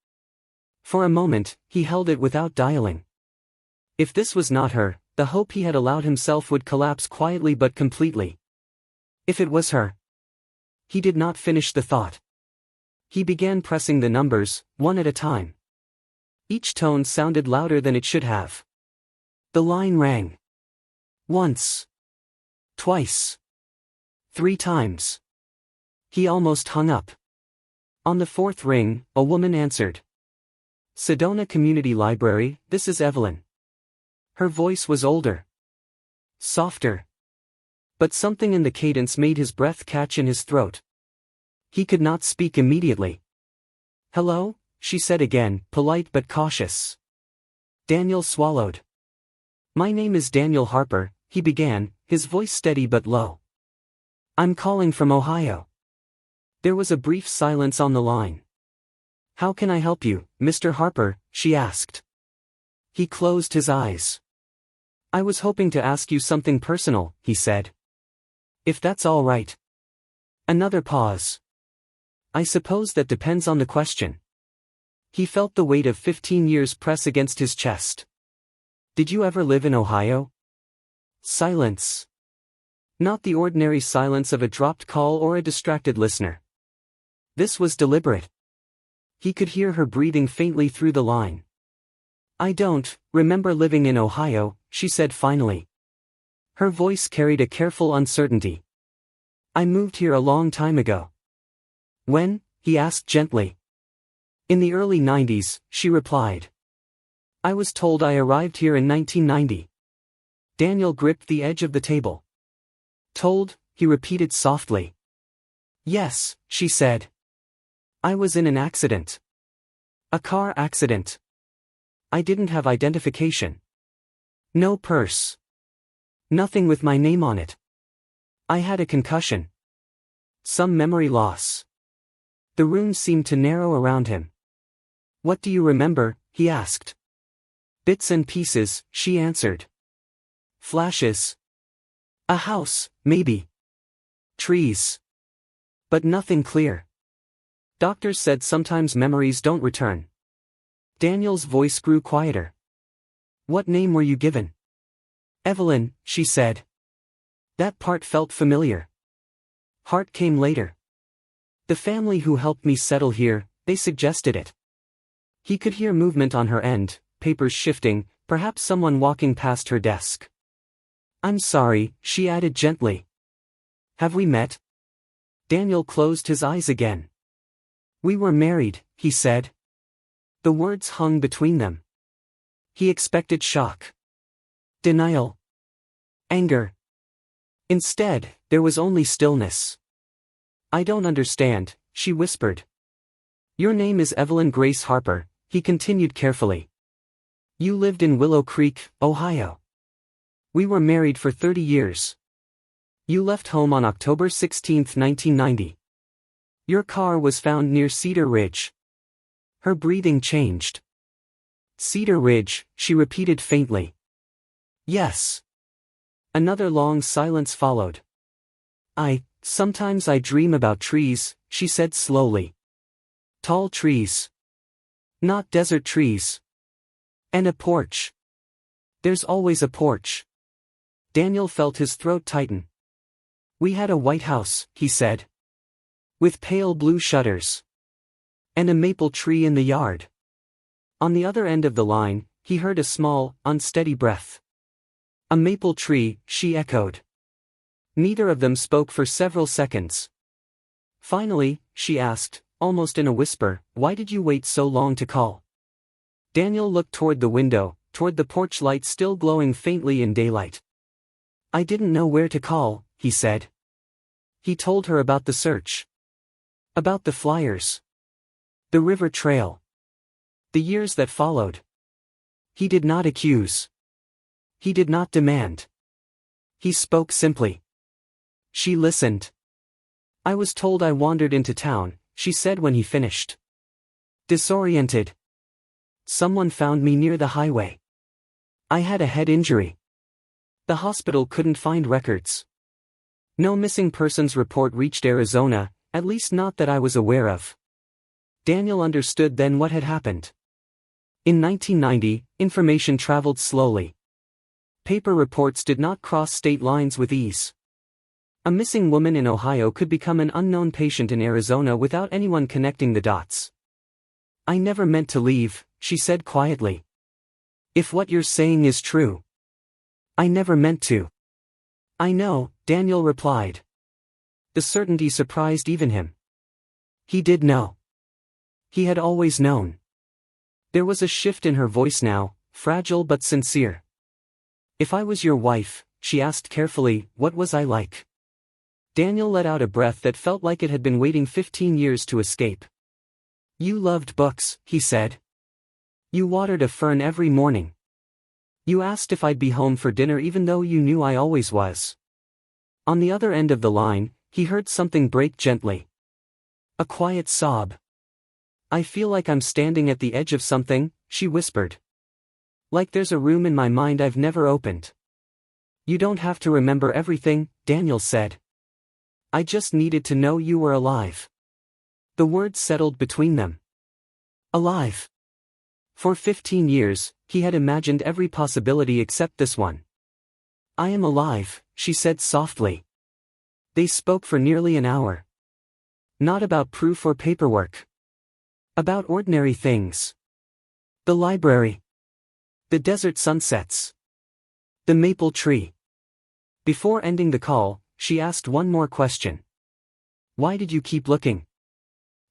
Speaker 1: For a moment, he held it without dialing. If this was not her, the hope he had allowed himself would collapse quietly but completely. If it was her. He did not finish the thought. He began pressing the numbers, one at a time. Each tone sounded louder than it should have. The line rang. Once. Twice. 3 times. He almost hung up. On the fourth ring, a woman answered. Sedona Community Library, this is Evelyn. Her voice was older. Softer. But something in the cadence made his breath catch in his throat. He could not speak immediately. Hello, she said again, polite but cautious. Daniel swallowed. My name is Daniel Harper, he began, his voice steady but low. I'm calling from Ohio. There was a brief silence on the line. How can I help you, Mr. Harper, she asked. He closed his eyes. I was hoping to ask you something personal, he said. If that's all right. Another pause. I suppose that depends on the question. He felt the weight of 15 years press against his chest. Did you ever live in Ohio? Silence. Not the ordinary silence of a dropped call or a distracted listener. This was deliberate. He could hear her breathing faintly through the line. I don't remember living in Ohio, she said finally. Her voice carried a careful uncertainty. I moved here a long time ago. When? He asked gently. In the early 90s, she replied. I was told I arrived here in 1990. Daniel gripped the edge of the table. Told, he repeated softly. Yes, she said. I was in an accident. A car accident. I didn't have identification. No purse. Nothing with my name on it. I had a concussion. Some memory loss. The room seemed to narrow around him. What do you remember? He asked. Bits and pieces, she answered. Flashes. A house, maybe. Trees. But nothing clear. Doctors said sometimes memories don't return. Daniel's voice grew quieter. What name were you given? Evelyn, she said. That part felt familiar. Hart came later. The family who helped me settle here, they suggested it. He could hear movement on her end, papers shifting, perhaps someone walking past her desk. I'm sorry, she added gently. Have we met? Daniel closed his eyes again. We were married, he said. The words hung between them. He expected shock. Denial. Anger. Instead, there was only stillness. I don't understand, she whispered. Your name is Evelyn Grace Harper, he continued carefully. You lived in Willow Creek, Ohio. We were married for 30 years. You left home on October 16, 1990. Your car was found near Cedar Ridge. Her breathing changed. Cedar Ridge, she repeated faintly. Yes. Another long silence followed. Sometimes I dream about trees, she said slowly. Tall trees. Not desert trees. And a porch. There's always a porch. Daniel felt his throat tighten. We had a white house, he said. With pale blue shutters. And a maple tree in the yard. On the other end of the line, he heard a small, unsteady breath. A maple tree, she echoed. Neither of them spoke for several seconds. Finally, she asked, almost in a whisper, why did you wait so long to call? Daniel looked toward the window, toward the porch light still glowing faintly in daylight. I didn't know where to call, he said. He told her about the search. About the flyers. The river trail. The years that followed. He did not accuse. He did not demand. He spoke simply. She listened. I was told I wandered into town, she said when he finished. Disoriented. Someone found me near the highway. I had a head injury. The hospital couldn't find records. No missing persons report reached Arizona, at least not that I was aware of. Daniel understood then what had happened. In 1990, information traveled slowly. Paper reports did not cross state lines with ease. A missing woman in Ohio could become an unknown patient in Arizona without anyone connecting the dots. I never meant to leave, she said quietly. If what you're saying is true. I never meant to. I know, Daniel replied. The certainty surprised even him. He did know. He had always known. There was a shift in her voice now, fragile but sincere. "If I was your wife," she asked carefully, "what was I like?" Daniel let out a breath that felt like it had been waiting 15 years to escape. "You loved books," he said. "You watered a fern every morning. You asked if I'd be home for dinner even though you knew I always was." On the other end of the line, he heard something break gently. A quiet sob. "I feel like I'm standing at the edge of something," she whispered. "Like there's a room in my mind I've never opened." "You don't have to remember everything," Daniel said. "I just needed to know you were alive." The words settled between them. Alive. For 15 years, he had imagined every possibility except this one. "I am alive," she said softly. They spoke for nearly an hour. Not about proof or paperwork. About ordinary things. The library. The desert sunsets. The maple tree. Before ending the call, she asked one more question. "Why did you keep looking?"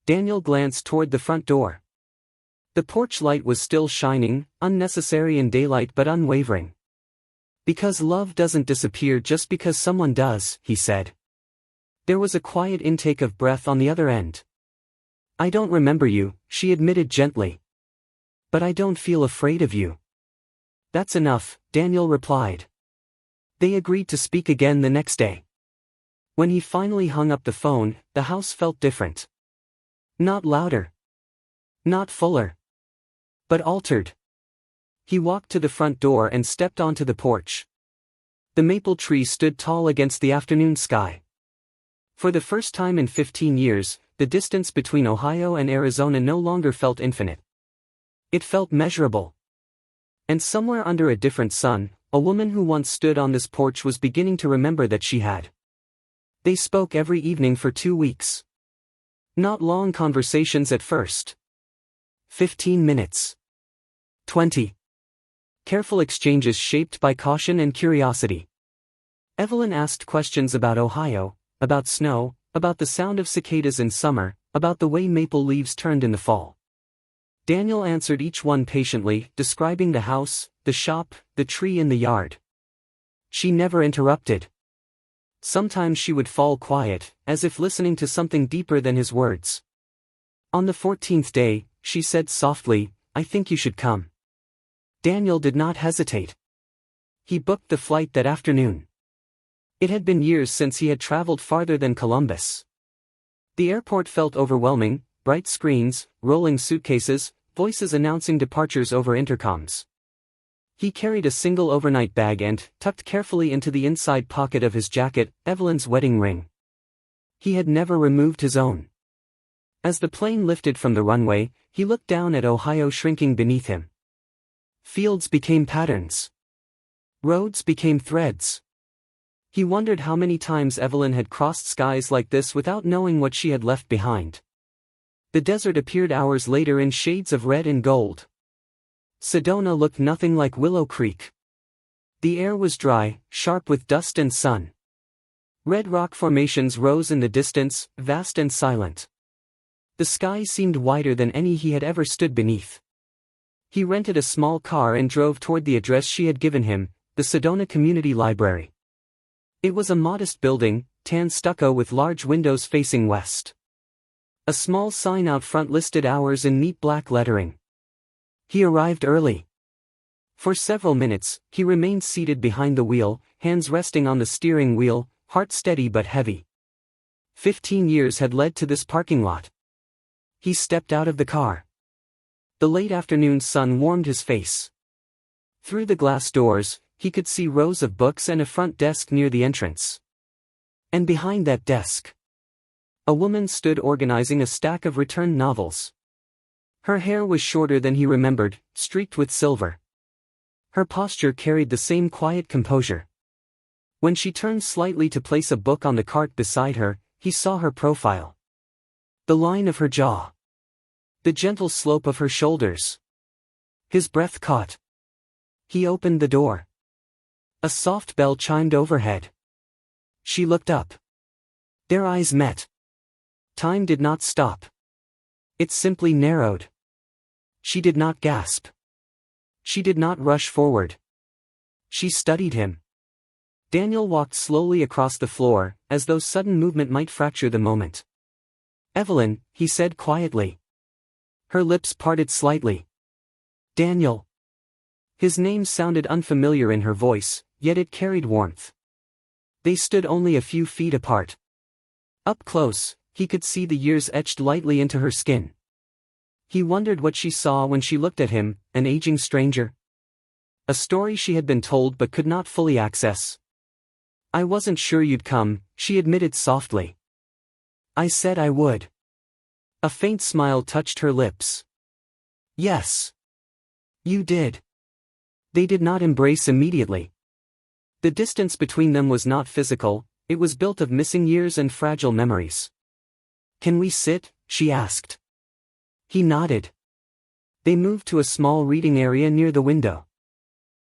Speaker 1: Daniel glanced toward the front door. The porch light was still shining, unnecessary in daylight but unwavering. "Because love doesn't disappear just because someone does," he said. There was a quiet intake of breath on the other end. "I don't remember you," she admitted gently. "But I don't feel afraid of you." "That's enough," Daniel replied. They agreed to speak again the next day. When he finally hung up the phone, the house felt different. Not louder. Not fuller. But altered. He walked to the front door and stepped onto the porch. The maple tree stood tall against the afternoon sky. For the first time in 15 years, the distance between Ohio and Arizona no longer felt infinite. It felt measurable. And somewhere under a different sun, a woman who once stood on this porch was beginning to remember that she had. They spoke every evening for 2 weeks. Not long conversations at first. 15 minutes. 20. Careful exchanges shaped by caution and curiosity. Evelyn asked questions about Ohio, about snow, about the sound of cicadas in summer, about the way maple leaves turned in the fall. Daniel answered each one patiently, describing the house, the shop, the tree in the yard. She never interrupted. Sometimes she would fall quiet, as if listening to something deeper than his words. On the 14th day, she said softly, "I think you should come." Daniel did not hesitate. He booked the flight that afternoon. It had been years since he had traveled farther than Columbus. The airport felt overwhelming, bright screens, rolling suitcases, voices announcing departures over intercoms. He carried a single overnight bag and, tucked carefully into the inside pocket of his jacket, Evelyn's wedding ring. He had never removed his own. As the plane lifted from the runway, he looked down at Ohio shrinking beneath him. Fields became patterns. Roads became threads. He wondered how many times Evelyn had crossed skies like this without knowing what she had left behind. The desert appeared hours later in shades of red and gold. Sedona looked nothing like Willow Creek. The air was dry, sharp with dust and sun. Red rock formations rose in the distance, vast and silent. The sky seemed wider than any he had ever stood beneath. He rented a small car and drove toward the address she had given him, the Sedona Community Library. It was a modest building, tan stucco with large windows facing west. A small sign out front listed hours in neat black lettering. He arrived early. For several minutes, he remained seated behind the wheel, hands resting on the steering wheel, heart steady but heavy. 15 years had led to this parking lot. He stepped out of the car. The late afternoon sun warmed his face. Through the glass doors, he could see rows of books and a front desk near the entrance. And behind that desk, a woman stood organizing a stack of returned novels. Her hair was shorter than he remembered, streaked with silver. Her posture carried the same quiet composure. When she turned slightly to place a book on the cart beside her, he saw her profile. The line of her jaw. The gentle slope of her shoulders. His breath caught. He opened the door. A soft bell chimed overhead. She looked up. Their eyes met. Time did not stop. It simply narrowed. She did not gasp. She did not rush forward. She studied him. Daniel walked slowly across the floor, as though sudden movement might fracture the moment. "Evelyn," he said quietly. Her lips parted slightly. "Daniel." His name sounded unfamiliar in her voice, yet it carried warmth. They stood only a few feet apart. Up close, he could see the years etched lightly into her skin. He wondered what she saw when she looked at him, an aging stranger. A story she had been told but could not fully access. "I wasn't sure you'd come," she admitted softly. "I said I would." A faint smile touched her lips. "Yes. You did." They did not embrace immediately. The distance between them was not physical, it was built of missing years and fragile memories. "Can we sit?" she asked. He nodded. They moved to a small reading area near the window.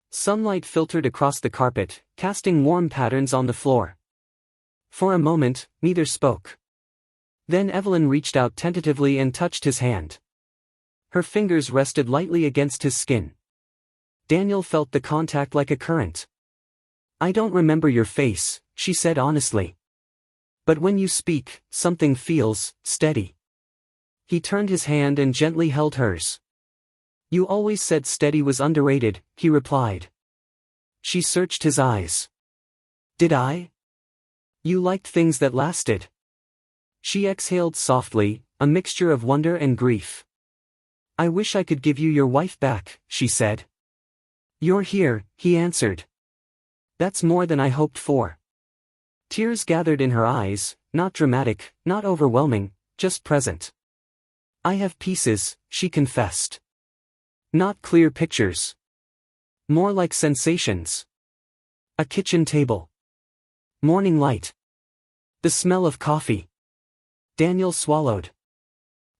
Speaker 1: Sunlight filtered across the carpet, casting warm patterns on the floor. For a moment, neither spoke. Then Evelyn reached out tentatively and touched his hand. Her fingers rested lightly against his skin. Daniel felt the contact like a current. "I don't remember your face," she said honestly. "But when you speak, something feels steady." He turned his hand and gently held hers. "You always said steady was underrated," he replied. She searched his eyes. "Did I?" "You liked things that lasted." She exhaled softly, a mixture of wonder and grief. "I wish I could give you your wife back," she said. "You're here," he answered. "That's more than I hoped for." Tears gathered in her eyes, not dramatic, not overwhelming, just present. "I have pieces," she confessed. "Not clear pictures. More like sensations. A kitchen table. Morning light. The smell of coffee." Daniel swallowed.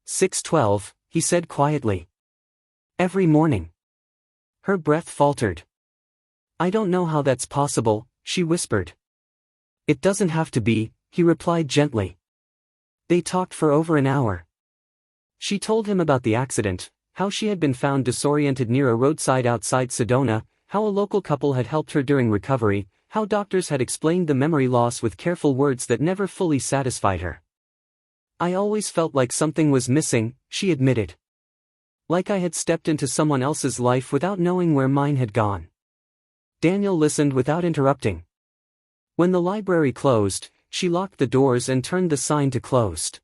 Speaker 1: 6:12, he said quietly. "Every morning." Her breath faltered. "I don't know how that's possible," she whispered. "It doesn't have to be," he replied gently. They talked for over an hour. She told him about the accident, how she had been found disoriented near a roadside outside Sedona, how a local couple had helped her during recovery, how doctors had explained the memory loss with careful words that never fully satisfied her. "I always felt like something was missing," she admitted. "Like I had stepped into someone else's life without knowing where mine had gone." Daniel listened without interrupting. When the library closed, she locked the doors and turned the sign to closed.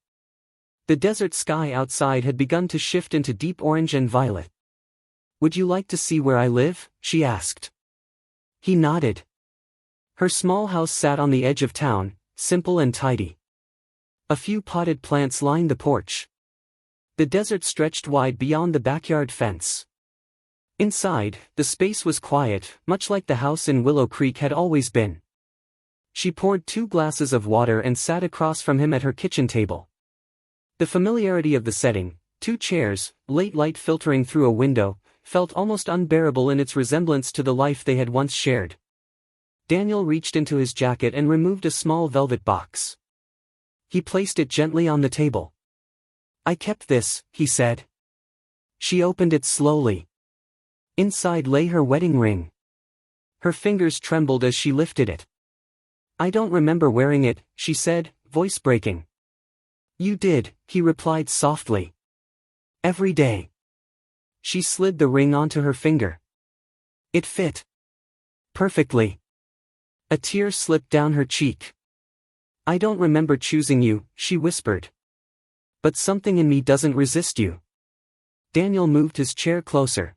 Speaker 1: The desert sky outside had begun to shift into deep orange and violet. "Would you like to see where I live?" she asked. He nodded. Her small house sat on the edge of town, simple and tidy. A few potted plants lined the porch. The desert stretched wide beyond the backyard fence. Inside, the space was quiet, much like the house in Willow Creek had always been. She poured 2 glasses of water and sat across from him at her kitchen table. The familiarity of the setting, 2 chairs, late light filtering through a window, felt almost unbearable in its resemblance to the life they had once shared. Daniel reached into his jacket and removed a small velvet box. He placed it gently on the table. "I kept this," he said. She opened it slowly. Inside lay her wedding ring. Her fingers trembled as she lifted it. "I don't remember wearing it," she said, voice breaking. "You did," he replied softly. "Every day." She slid the ring onto her finger. It fit perfectly. A tear slipped down her cheek. "I don't remember choosing you," she whispered. "But something in me doesn't resist you." Daniel moved his chair closer.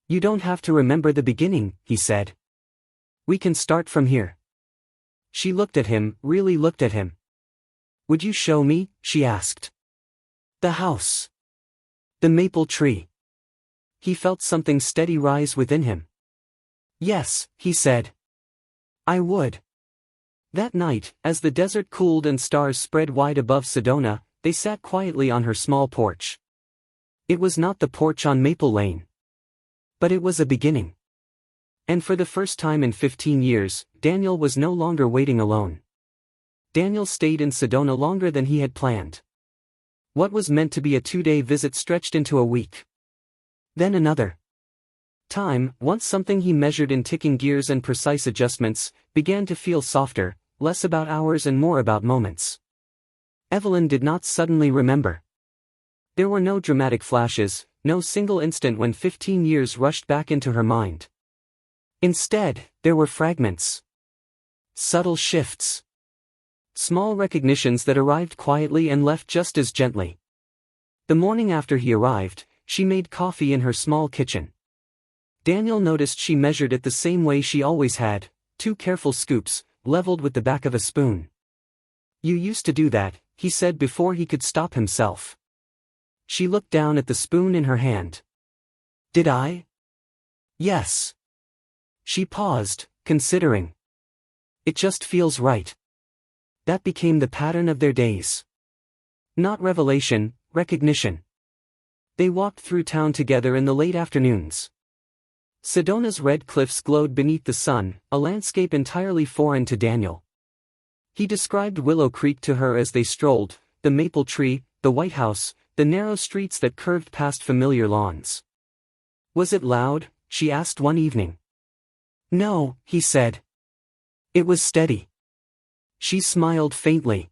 Speaker 1: "You don't have to remember the beginning," he said. "We can start from here." She looked at him, really looked at him. "Would you show me?" she asked. "The house. The maple tree." He felt something steady rise within him. "Yes," he said. "I would." That night, as the desert cooled and stars spread wide above Sedona, they sat quietly on her small porch. It was not the porch on Maple Lane. But it was a beginning. And for the first time in 15 years, Daniel was no longer waiting alone. Daniel stayed in Sedona longer than he had planned. What was meant to be a 2-day visit stretched into a week. Then another. Time, once something he measured in ticking gears and precise adjustments, began to feel softer, less about hours and more about moments. Evelyn did not suddenly remember. There were no dramatic flashes, no single instant when 15 years rushed back into her mind. Instead, there were fragments. Subtle shifts. Small recognitions that arrived quietly and left just as gently. The morning after he arrived, she made coffee in her small kitchen. Daniel noticed she measured it the same way she always had, 2 careful scoops, leveled with the back of a spoon. "You used to do that," he said before he could stop himself. She looked down at the spoon in her hand. "Did I?" "Yes." She paused, considering. "It just feels right." That became the pattern of their days. Not revelation, recognition. They walked through town together in the late afternoons. Sedona's red cliffs glowed beneath the sun, a landscape entirely foreign to Daniel. He described Willow Creek to her as they strolled, the maple tree, the White House, the narrow streets that curved past familiar lawns. "Was it loud?" she asked one evening. "No," he said. "It was steady." She smiled faintly.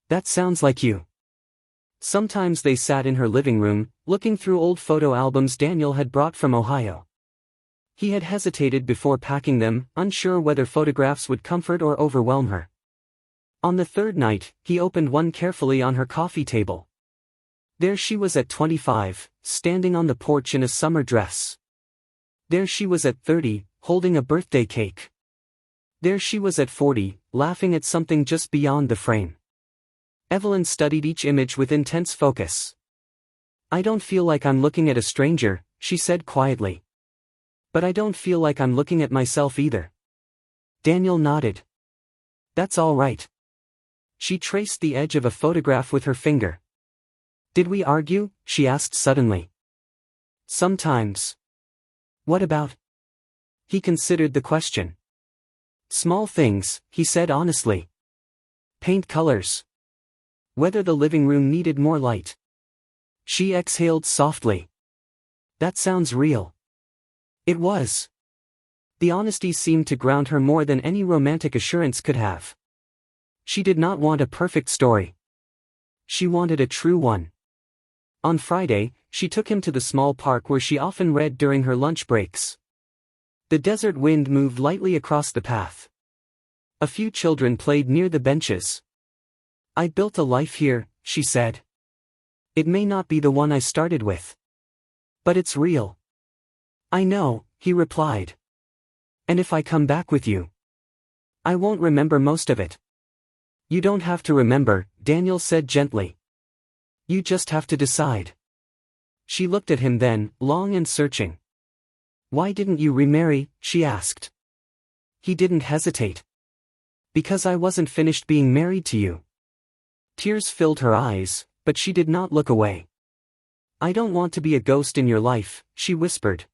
Speaker 1: "That sounds like you." Sometimes they sat in her living room, looking through old photo albums Daniel had brought from Ohio. He had hesitated before packing them, unsure whether photographs would comfort or overwhelm her. On the third night, he opened one carefully on her coffee table. There she was at 25, standing on the porch in a summer dress. There she was at 30, holding a birthday cake. There she was at 40, laughing at something just beyond the frame. Evelyn studied each image with intense focus. "I don't feel like I'm looking at a stranger," she said quietly. "But I don't feel like I'm looking at myself either." Daniel nodded. "That's all right." She traced the edge of a photograph with her finger. "Did we argue?" she asked suddenly. "Sometimes." "What about?" He considered the question. "Small things," he said honestly. "Paint colors. Whether the living room needed more light." She exhaled softly. "That sounds real." It was. The honesty seemed to ground her more than any romantic assurance could have. She did not want a perfect story. She wanted a true one. On Friday, she took him to the small park where she often read during her lunch breaks. The desert wind moved lightly across the path. A few children played near the benches. "I built a life here," she said. "It may not be the one I started with. But it's real." "I know," he replied. "And if I come back with you, I won't remember most of it." "You don't have to remember," Daniel said gently. "You just have to decide." She looked at him then, long and searching. "Why didn't you remarry?" she asked. He didn't hesitate. "Because I wasn't finished being married to you." Tears filled her eyes, but she did not look away. "I don't want to be a ghost in your life," she whispered.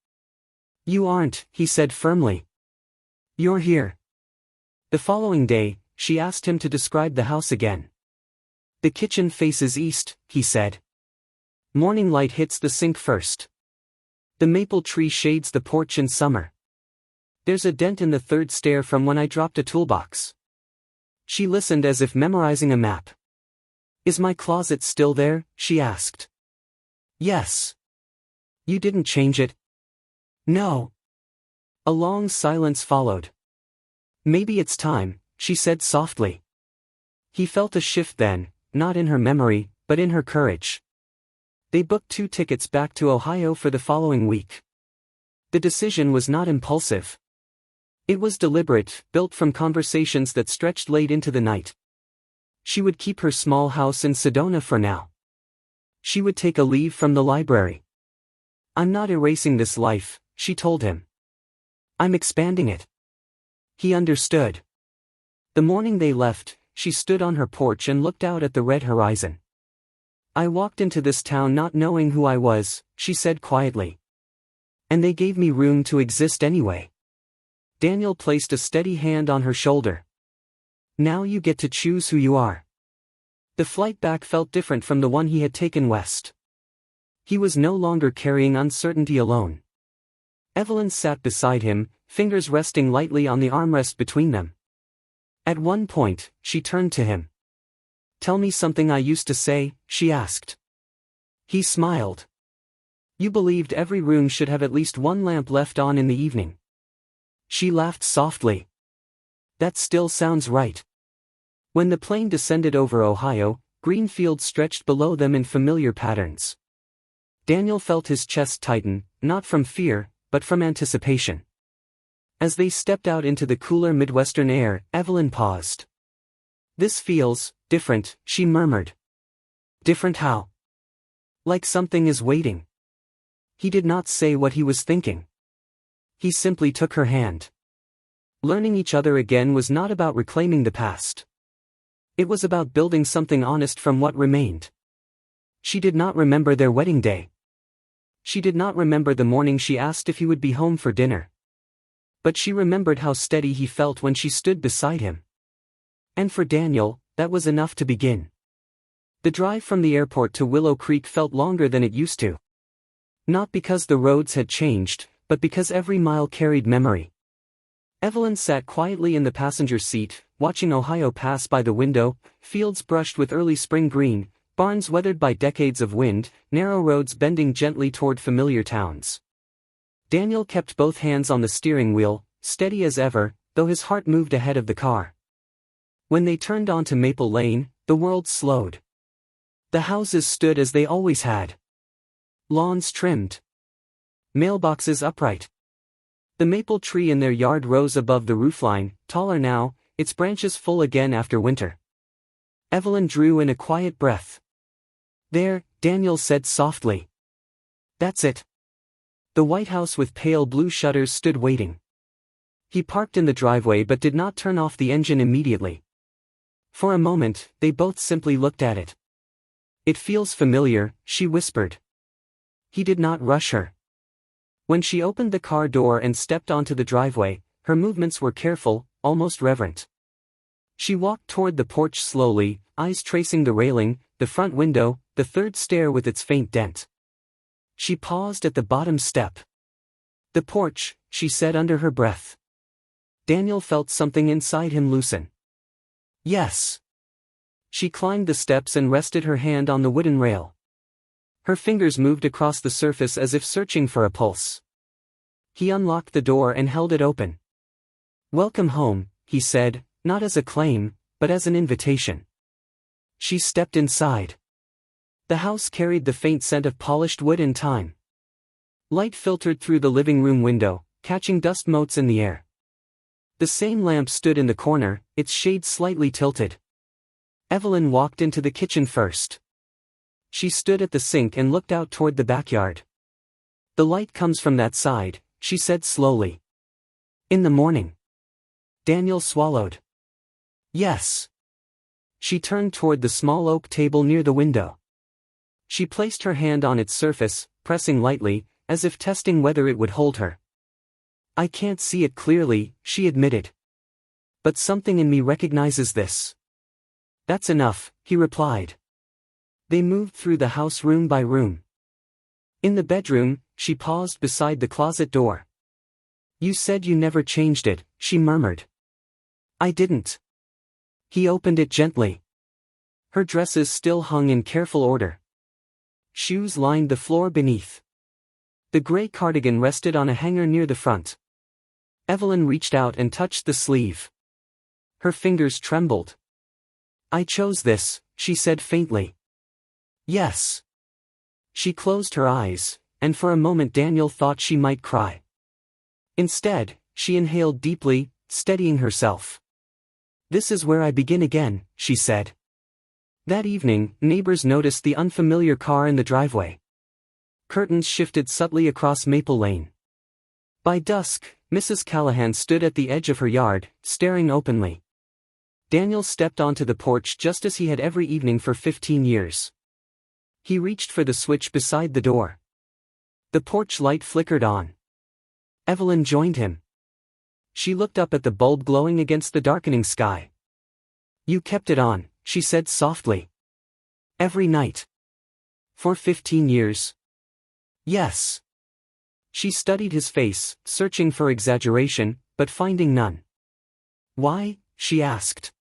Speaker 1: "You aren't," he said firmly. "You're here." The following day, she asked him to describe the house again. "The kitchen faces east," he said. "Morning light hits the sink first. The maple tree shades the porch in summer. There's a dent in the third stair from when I dropped a toolbox." She listened as if memorizing a map. "Is my closet still there?" she asked. "Yes." "You didn't change it?" "No." A long silence followed. "Maybe it's time," she said softly. He felt a shift then, not in her memory, but in her courage. They booked 2 tickets back to Ohio for the following week. The decision was not impulsive. It was deliberate, built from conversations that stretched late into the night. She would keep her small house in Sedona for now. She would take a leave from the library. "I'm not erasing this life," she told him. "I'm expanding it." He understood. The morning they left, she stood on her porch and looked out at the red horizon. "I walked into this town not knowing who I was," she said quietly. "And they gave me room to exist anyway." Daniel placed a steady hand on her shoulder. Now you get to choose who you are. The flight back felt different from the one he had taken west. He was no longer carrying uncertainty alone. Evelyn sat beside him, fingers resting lightly on the armrest between them. At one point, she turned to him. "Tell me something I used to say," she asked. He smiled. "You believed every room should have at least one lamp left on in the evening." She laughed softly. "That still sounds right." When the plane descended over Ohio, green fields stretched below them in familiar patterns. Daniel felt his chest tighten, not from fear, but from anticipation. As they stepped out into the cooler Midwestern air, Evelyn paused. "This feels different," she murmured. "Different how?" "Like something is waiting." He did not say what he was thinking. He simply took her hand. Learning each other again was not about reclaiming the past. It was about building something honest from what remained. She did not remember their wedding day. She did not remember the morning she asked if he would be home for dinner. But she remembered how steady he felt when she stood beside him. And for Daniel, that was enough to begin. The drive from the airport to Willow Creek felt longer than it used to. Not because the roads had changed, but because every mile carried memory. Evelyn sat quietly in the passenger seat, watching Ohio pass by the window, fields brushed with early spring green, barns weathered by decades of wind, narrow roads bending gently toward familiar towns. Daniel kept both hands on the steering wheel, steady as ever, though his heart moved ahead of the car. When they turned onto Maple Lane, the world slowed. The houses stood as they always had. Lawns trimmed. Mailboxes upright. The maple tree in their yard rose above the roofline, taller now, its branches full again after winter. Evelyn drew in a quiet breath. "There," Daniel said softly. "That's it." The White House with pale blue shutters stood waiting. He parked in the driveway but did not turn off the engine immediately. For a moment, they both simply looked at it. "It feels familiar," she whispered. He did not rush her. When she opened the car door and stepped onto the driveway, her movements were careful, almost reverent. She walked toward the porch slowly, eyes tracing the railing, the front window, the third stair with its faint dent. She paused at the bottom step. "The porch," she said under her breath. Daniel felt something inside him loosen. "Yes." She climbed the steps and rested her hand on the wooden rail. Her fingers moved across the surface as if searching for a pulse. He unlocked the door and held it open. "Welcome home," he said, not as a claim, but as an invitation. She stepped inside. The house carried the faint scent of polished wood and time. Light filtered through the living room window, catching dust motes in the air. The same lamp stood in the corner, its shade slightly tilted. Evelyn walked into the kitchen first. She stood at the sink and looked out toward the backyard. "The light comes from that side," she said slowly. "In the morning." Daniel swallowed. "Yes." She turned toward the small oak table near the window. She placed her hand on its surface, pressing lightly, as if testing whether it would hold her. "I can't see it clearly," she admitted. "But something in me recognizes this." "That's enough," he replied. They moved through the house room by room. In the bedroom, she paused beside the closet door. "You said you never changed it," she murmured. "I didn't." He opened it gently. Her dresses still hung in careful order. Shoes lined the floor beneath. The gray cardigan rested on a hanger near the front. Evelyn reached out and touched the sleeve. Her fingers trembled. "I chose this," she said faintly. "Yes." She closed her eyes, and for a moment Daniel thought she might cry. Instead, she inhaled deeply, steadying herself. "This is where I begin again," she said. That evening, neighbors noticed the unfamiliar car in the driveway. Curtains shifted subtly across Maple Lane. By dusk, Mrs. Callahan stood at the edge of her yard, staring openly. Daniel stepped onto the porch just as he had every evening for 15 years. He reached for the switch beside the door. The porch light flickered on. Evelyn joined him. She looked up at the bulb glowing against the darkening sky. You kept it on, she said softly. Every night. For 15 years. Yes. She studied his face, searching for exaggeration, but finding none. Why? She asked.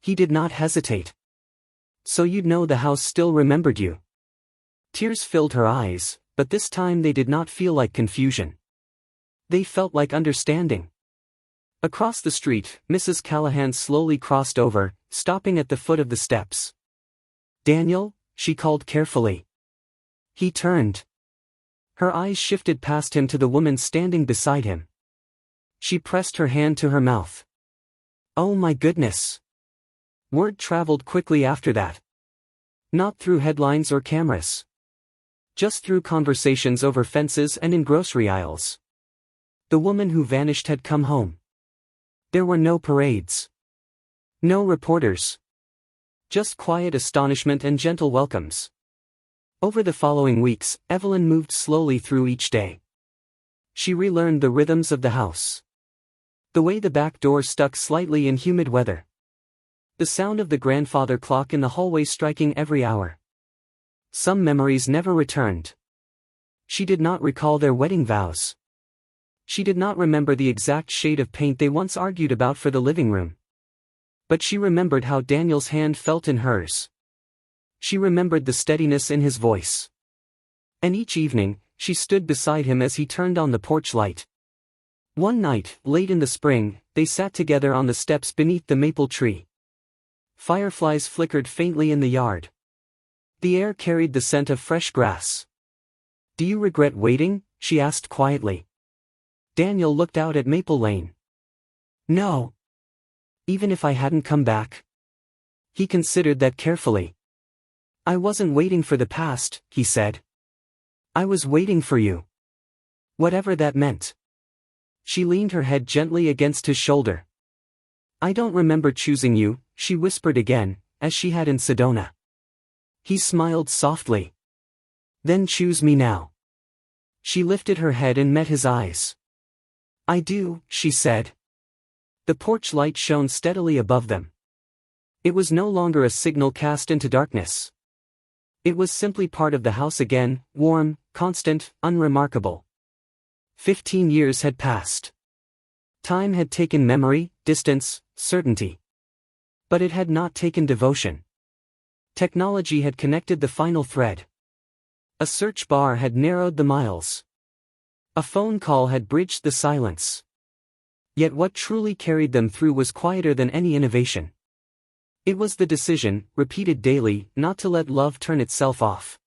Speaker 1: He did not hesitate. So you'd know the house still remembered you. Tears filled her eyes, but this time they did not feel like confusion. They felt like understanding. Across the street, Mrs. Callahan slowly crossed over, stopping at the foot of the steps. Daniel, she called carefully. He turned. Her eyes shifted past him to the woman standing beside him. She pressed her hand to her mouth. Oh my goodness. Word traveled quickly after that. Not through headlines or cameras. Just through conversations over fences and in grocery aisles. The woman who vanished had come home. There were no parades. No reporters. Just quiet astonishment and gentle welcomes. Over the following weeks, Evelyn moved slowly through each day. She relearned the rhythms of the house. The way the back door stuck slightly in humid weather. The sound of the grandfather clock in the hallway striking every hour. Some memories never returned. She did not recall their wedding vows. She did not remember the exact shade of paint they once argued about for the living room. But she remembered how Daniel's hand felt in hers. She remembered the steadiness in his voice. And each evening, she stood beside him as he turned on the porch light. One night, late in the spring, they sat together on the steps beneath the maple tree. Fireflies flickered faintly in the yard. The air carried the scent of fresh grass. Do you regret waiting? She asked quietly. Daniel looked out at Maple Lane. No. Even if I hadn't come back. He considered that carefully. I wasn't waiting for the past, he said. I was waiting for you. Whatever that meant. She leaned her head gently against his shoulder. I don't remember choosing you, she whispered again, as she had in Sedona. He smiled softly. Then choose me now. She lifted her head and met his eyes. I do, she said. The porch light shone steadily above them. It was no longer a signal cast into darkness. It was simply part of the house again, warm, constant, unremarkable. 15 years had passed. Time had taken memory, distance, certainty. But it had not taken devotion. Technology had connected the final thread. A search bar had narrowed the miles. A phone call had bridged the silence. Yet what truly carried them through was quieter than any innovation. It was the decision, repeated daily, not to let love turn itself off.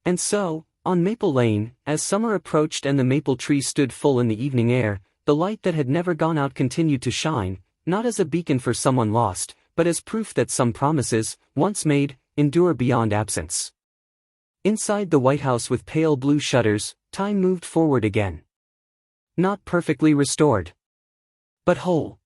Speaker 1: And so, on Maple Lane, as summer approached and the maple tree stood full in the evening air, the light that had never gone out continued to shine, not as a beacon for someone lost, but as proof that some promises, once made, endure beyond absence. Inside the White House with pale blue shutters, time moved forward again. Not perfectly restored. But whole.